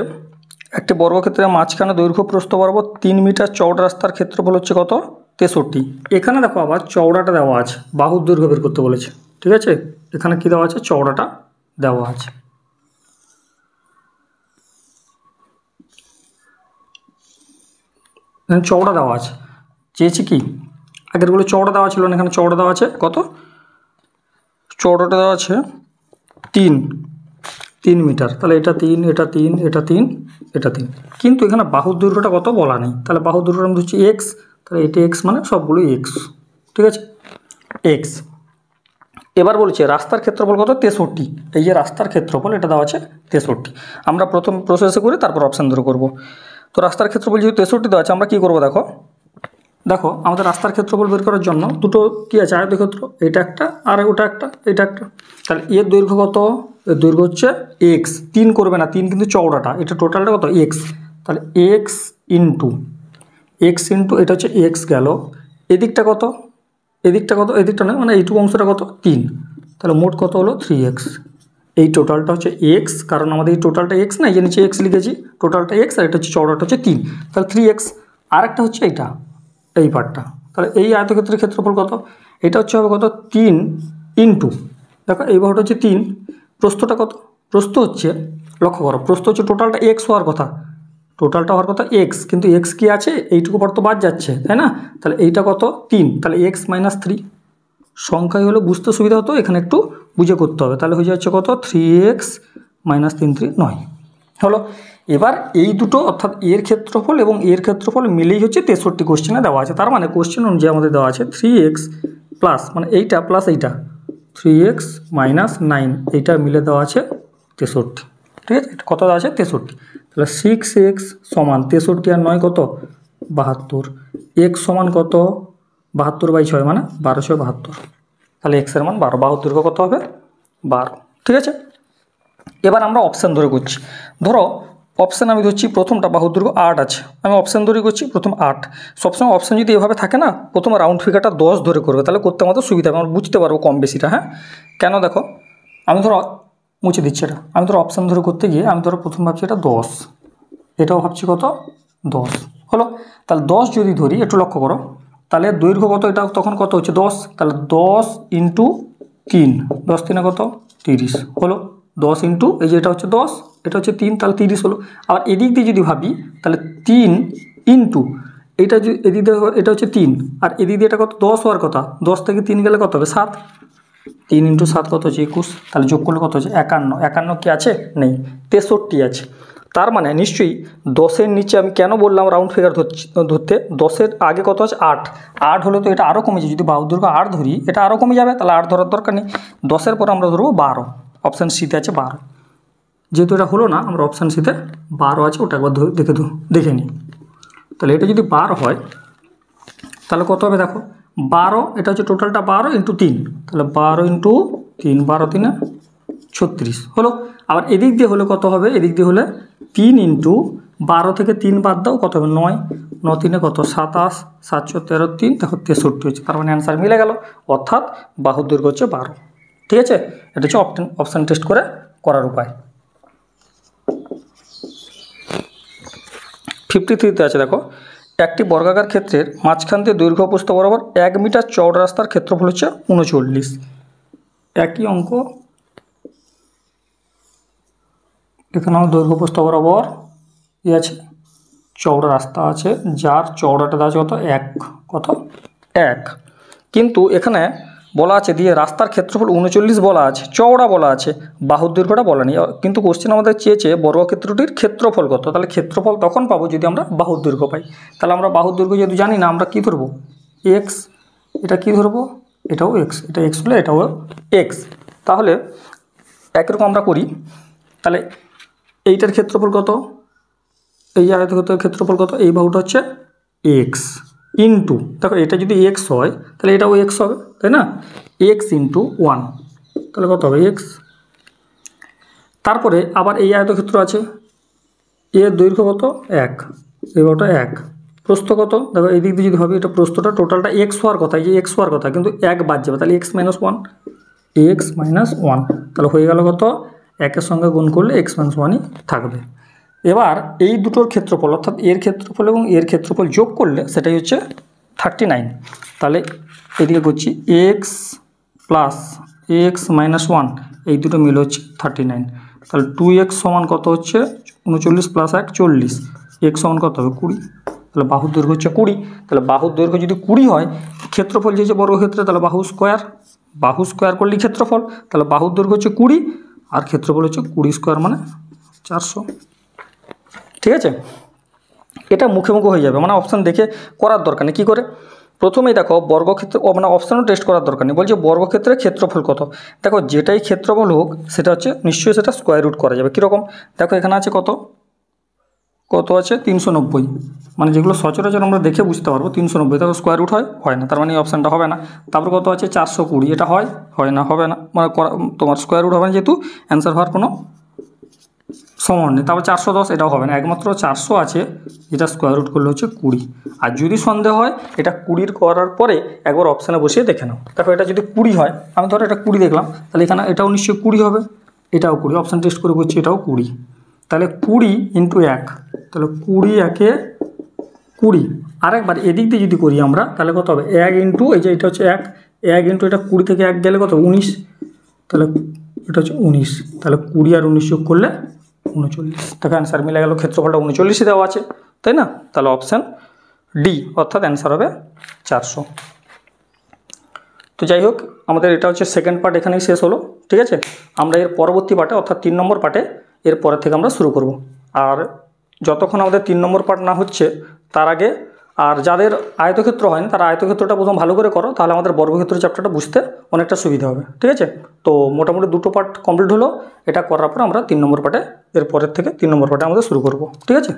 একটি বর্গক্ষেত্রের মাঝখানে দৈর্ঘ্য প্রস্থ বরাবর 3 মিটার চওড়া রাস্তার ক্ষেত্রফল হচ্ছে কত 63। এখানে দেখো আবার চওড়াটা দেওয়া আছে, বাহুর দৈর্ঘ্য বের করতে বলেছে। ঠিক আছে, এখানে কি দেওয়া আছে, চওড়াটা দেওয়া আছে। এখানে চওড়া দেওয়া আছে, চেয়েছি কি আগেরগুলো চওড়া দেওয়া ছিল না, এখানে চওড়া দেওয়া আছে কত, চওড়াটা দেওয়া আছে 3 মিটার, তাহলে এটা 3 এটা 3 এটা 3 এটা 3, কিন্তু এখানে বাহুর দৈর্ঘ্যটা কত বলা নেই, তাহলে বাহুর দৈর্ঘ্য আমি ধরছি এক্স, তাহলে এটা এক্স মানে সবগুলো এক্স। ঠিক আছে, এক্স। এবার বলছে রাস্তার ক্ষেত্রফল কত 63, এই যে রাস্তার ক্ষেত্রফল এটা দেওয়া আছে 63। আমরা প্রথম প্রসেসে করি, তারপর অপশান ধরে করব। তো রাস্তার ক্ষেত্রফল যেহেতু 63 দেওয়া আছে, আমরা কী করবো দেখো, দেখো আমাদের রাস্তার ক্ষেত্রফল বের করার জন্য দুটো কী আছে আয়তক্ষেত্র, এটা একটা আর ওটা একটা, এটা একটা, তাহলে এর দৈর্ঘ্য কত, এর দৈর্ঘ্য হচ্ছে এক্স, 3 করবে না, 3 কিন্তু চওড়াটা, এটা টোটালটা কত এক্স, তাহলে এক্স ইন্টু এটা হচ্ছে এক্স গেল, এদিকটা কত এদিকটা কত, এদিকটা নয় মানে এইটুকু অংশটা কত 3, তাহলে মোট কত হলো 3x। এই টোটালটা হচ্ছে এক্স, কারণ আমাদের এই টোটালটা এক্স না, এই যে নিচে এক্স লিখেছি, টোটালটা এক্স, আর এটা হচ্ছে চওড়াটা হচ্ছে 3, তাহলে 3x। আর একটা হচ্ছে এইটা, এই পার্টটা, তাহলে এই আয়তক্ষেত্রের ক্ষেত্রফল কত, এটা হচ্ছে হবে কত 3 ইন্টু, দেখো এই বাহুটা হচ্ছে 3, প্রস্থটা কত, প্রস্থ হচ্ছে, লক্ষ্য করো, প্রস্থ হচ্ছে টোটালটা এক্স হওয়ার কথা, টোটালটা হওয়ার কথা এক্স, কিন্তু এক্স কি আছে, এইটুকু পর তো বাদ যাচ্ছে, তাই না, তাহলে এইটা কত 3, তাহলে এক্স মাইনাস 3, সংখ্যায় হলো বুঝতে সুবিধা হতো, এখানে একটু বুঝে করতে হবে, তাহলে হয়ে যাচ্ছে কত 3x মাইনাস 3 3 9 হলো। এবার এই দুটো অর্থাৎ এর ক্ষেত্রফল এবং এর ক্ষেত্রফল মিলেই হচ্ছে 63 কোশ্চেনে দেওয়া আছে, তার মানে কোশ্চেন অনুযায়ী আমাদের দেওয়া আছে 3x প্লাস মানে এইটা প্লাস এইটা 3x মাইনাস 9, এইটা মিলে দেওয়া আছে 63, ঠিক আছে, কত দেওয়া আছে 63, তাহলে 6x সমান 63 আর 9 কত 72, x সমান কত 72/6 মানে 1272, তাহলে এক্সের মান 12, বাহুর দৈর্ঘ্য কত হবে 12, ঠিক আছে। এবার আমরা অপশান ধরে করছি, ধরো অপশান আমি ধরছি প্রথমটা বাহুর দৈর্ঘ্য 8 আছে, আমি অপশান ধরে করছি প্রথম 8, সবসময় অপশান যদি এভাবে থাকে না, প্রথম রাউন্ড ফিগারটা 10 ধরে করবে, তাহলে করতে আমাদের সুবিধা হবে, আমরা বুঝতে পারবো কম বেশিটা, হ্যাঁ কেন দেখো, আমি ধরো মুছে দিচ্ছি এটা, আমি ধরো অপশান ধরে করতে গিয়ে আমি ধরো প্রথম ভাবছি এটা 10, এটাও ভাবছি কত 10 হলো, তাহলে 10 যদি ধরি একটু লক্ষ্য করো, তাহলে দৈর্ঘ্য কত, এটা তখন কত হচ্ছে 10, তাহলে 10 ইন্টু 3, 10 3 কত 30 হলো, 10 ইন্টু এই যে এটা হচ্ছে 10, এটা হচ্ছে 3, তাহলে 30 হলো। আবার এদিক দিয়ে যদি ভাবি তাহলে 3 ইন্টু এটা যদি এদিক দিয়ে এটা হচ্ছে 3, আর এদিক দিয়ে এটা কত 10 হওয়ার কথা, 10 থেকে 3 গেলে কত হবে 7, 3 ইন্টু 7 কত হচ্ছে 21, তাহলে যোগ করলে কত হচ্ছে 51, 51 কি আছে নেই, 63 আছে, তার মানে নিশ্চয়ই 10-এর নিচে আমি কেন বললাম রাউন্ড ফিগার ধরতে, 10-এর আগে কত আছে 8, 8 হলে তো এটা আরও কমেছে, যদি বাহুর দৈর্ঘ্য 8 ধরি এটা আরও কমে যাবে, তাহলে 8 ধরার দরকার নেই, 10-এর পর আমরা ধরবো 12, অপশান সিতে আছে 12, যেহেতু এটা হলো না আমরা অপশান সিতে 12 আছে ওটা একবার দেখে নিই, তাহলে এটা যদি 12 হয় তাহলে কত হবে দেখো 12, এটা হচ্ছে টোটালটা 12 ইন্টু 3, তাহলে 12 ইন্টু 3, 12 3 36 হলো। আবার এদিক দিয়ে হলে কত হবে, এদিক দিয়ে হলে 3 ইন্টু 12 থেকে 3 বাদ দাও কত হবে 9, 9 3 কত 27, 7 13 3 দেখো 63 হচ্ছে, তার মানে অ্যান্সার মিলে গেল, অর্থাৎ বাহুর দৈর্ঘ্য হচ্ছে 12, ঠিক আছে, এটা হচ্ছে অপশান টেস্ট করে করার উপায়। 53-তে আছে দেখো, একটি বর্গাকার ক্ষেত্রের মাঝখান দিয়ে দৈর্ঘ্য প্রস্থ বরাবর 1 মিটার চওড়া রাস্তার ক্ষেত্রফল হচ্ছে 39, একই অঙ্ক, এখানে আমার দৈর্ঘ্য প্রস্থ বরাবর ই আছে চওড়া রাস্তা আছে, যার চওড়াটা দেওয়া আছে কত 1, কিন্তু এখানে বলা আছে দিয়ে রাস্তার ক্ষেত্রফল 39 বলা আছে, চওড়া বলা আছে, বাহুর দৈর্ঘ্যটা বলা নেই, কিন্তু কোশ্চেন আমাদের চেয়েছে বর্গক্ষেত্রটির ক্ষেত্রফল কত, তাহলে ক্ষেত্রফল তখন পাবো যদি আমরা বাহুর দৈর্ঘ্য পাই, তাহলে আমরা বাহুর দৈর্ঘ্য যেহেতু জানি না আমরা কী ধরবো এক্স, এটা কী ধরবো এটাও এক্স, এটা এক্স হলে এটাও এক্স, তাহলে একরকম আমরা করি, তাহলে এইটার ক্ষেত্রফল কত, এই আয়তক্ষেত্রের ক্ষেত্রফল কত, এই বাহুটা হচ্ছে এক্স ইন্টু, দেখো এটা যদি এক্স হয় তাহলে এটাও এক্স হবে, তাই না, এক্স ইন্টু 1, তাহলে কত হবে এক্স, তারপরে আবার এই আয়তক্ষেত্র আছে, এর দৈর্ঘ্য কত 1, এই বাহুটা 1, প্রস্থ কত দেখো এই দিক দিয়ে যদি হবে এটা প্রস্থটা টোটালটা এক্স হওয়ার কথা, এই যে এক্স হওয়ার কথা কিন্তু 1 বাদ যাবে, তাহলে এক্স মাইনাস 1, তাহলে হয়ে গেল কত 1-এর সঙ্গে গুণ করলে এক্স মাইনাস 1ই থাকবে। এবার এই দুটোর ক্ষেত্রফল অর্থাৎ এর ক্ষেত্রফল এবং এর ক্ষেত্রফল যোগ করলে সেটাই হচ্ছে 39, তাহলে এদিকে করছি এক্স প্লাস এক্স মাইনাস 1, এই দুটো মিলে হচ্ছে 39, তাহলে 2x সমান কত হচ্ছে 39 প্লাস 1 40, এক্স সমান কত হবে 20, তাহলে বাহুর দৈর্ঘ্য হচ্ছে 20, তাহলে বাহুর দৈর্ঘ্য যদি 20 হয়, ক্ষেত্রফল যে বর্গক্ষেত্রে তাহলে বাহু স্কোয়ার করলেই ক্ষেত্রফল, তাহলে বাহুর দৈর্ঘ্য হচ্ছে 20 আর ক্ষেত্রফল হচ্ছে 20 স্কোয়ার মানে 400, ঠিক আছে, এটা মুখে হয়ে যাবে, মানে অপশান দেখে করার দরকার নেই, কী করে প্রথমেই দেখো বর্গক্ষেত্র মানে অপশানও টেস্ট করার দরকার নেই, বলছে বর্গক্ষেত্রের ক্ষেত্রফল কত, দেখো যেটাই ক্ষেত্রফল হোক সেটা হচ্ছে নিশ্চয়ই সেটা স্কোয়ার রুট করা যাবে, কীরকম দেখো এখানে আছে কত আছে 390, মানে যেগুলো সচরাচর আমরা দেখে বুঝতে পারবো 390, দেখো স্কোয়ার রুট হয় না, তার মানে এই অপশানটা হবে না, তারপর কত আছে 420, এটা হয় না হবে না, মানে তোমার স্কোয়ার রুট হবে না যেহেতু অ্যান্সার হওয়ার কোনো সমান নেই, তারপর 410 এটাও হবে না, একমাত্র 400 আছে যেটা স্কোয়ার রুট করলে হচ্ছে 20, আর যদি সন্দেহ হয় এটা 20 করার পরে একবার অপশানে বসিয়ে দেখে নাও, দেখো এটা যদি 20 হয়, আমি ধরো এটা 20 দেখলাম, তাহলে এখানে এটাও নিশ্চয়ই 20 হবে, এটাও 20, অপশান টেস্ট করে করছি, এটাও 20। তাহলে 20 ইন্টু 1, তাহলে 20 একে 20। আরেকবার এদিক দিয়ে যদি করি আমরা, তাহলে কত হবে 1 ইন্টু, এই যে এটা হচ্ছে 1 ইন্টু এটা 20 থেকে 1 গেলে কত 19, তাহলে এটা হচ্ছে 19। তাহলে 20 আর 19 যোগ করলে 39। দেখো অ্যান্সার মিলে গেল, ক্ষেত্রফলটা 39ই দেওয়া আছে, তাই না? তাহলে অপশান ডি, অর্থাৎ অ্যান্সার হবে 400। তো যাই হোক, আমাদের এটা হচ্ছে সেকেন্ড পার্ট এখানেই শেষ হলো। ঠিক আছে, আমরা এর পরবর্তী পার্টে অর্থাৎ 3 নম্বর পার্টে এর পরের থেকে আমরা শুরু করব। আর যতক্ষণ আমাদের 3 নম্বর পার্ট না হচ্ছে তার আগে, আর যাদের আয়তক্ষেত্র হয়নি তারা আয়তক্ষেত্রটা প্রথম ভালো করে করো, তাহলে আমাদের বর্গক্ষেত্র চ্যাপ্টারটা বুঝতে অনেকটা সুবিধা হবে। ঠিক আছে, তো মোটামুটি 2টো পার্ট কমপ্লিট হলো। এটা করার পর আমরা 3 নম্বর পার্টে, এর পরের থেকে 3 নম্বর পার্টে আমাদের শুরু করব। ঠিক আছে।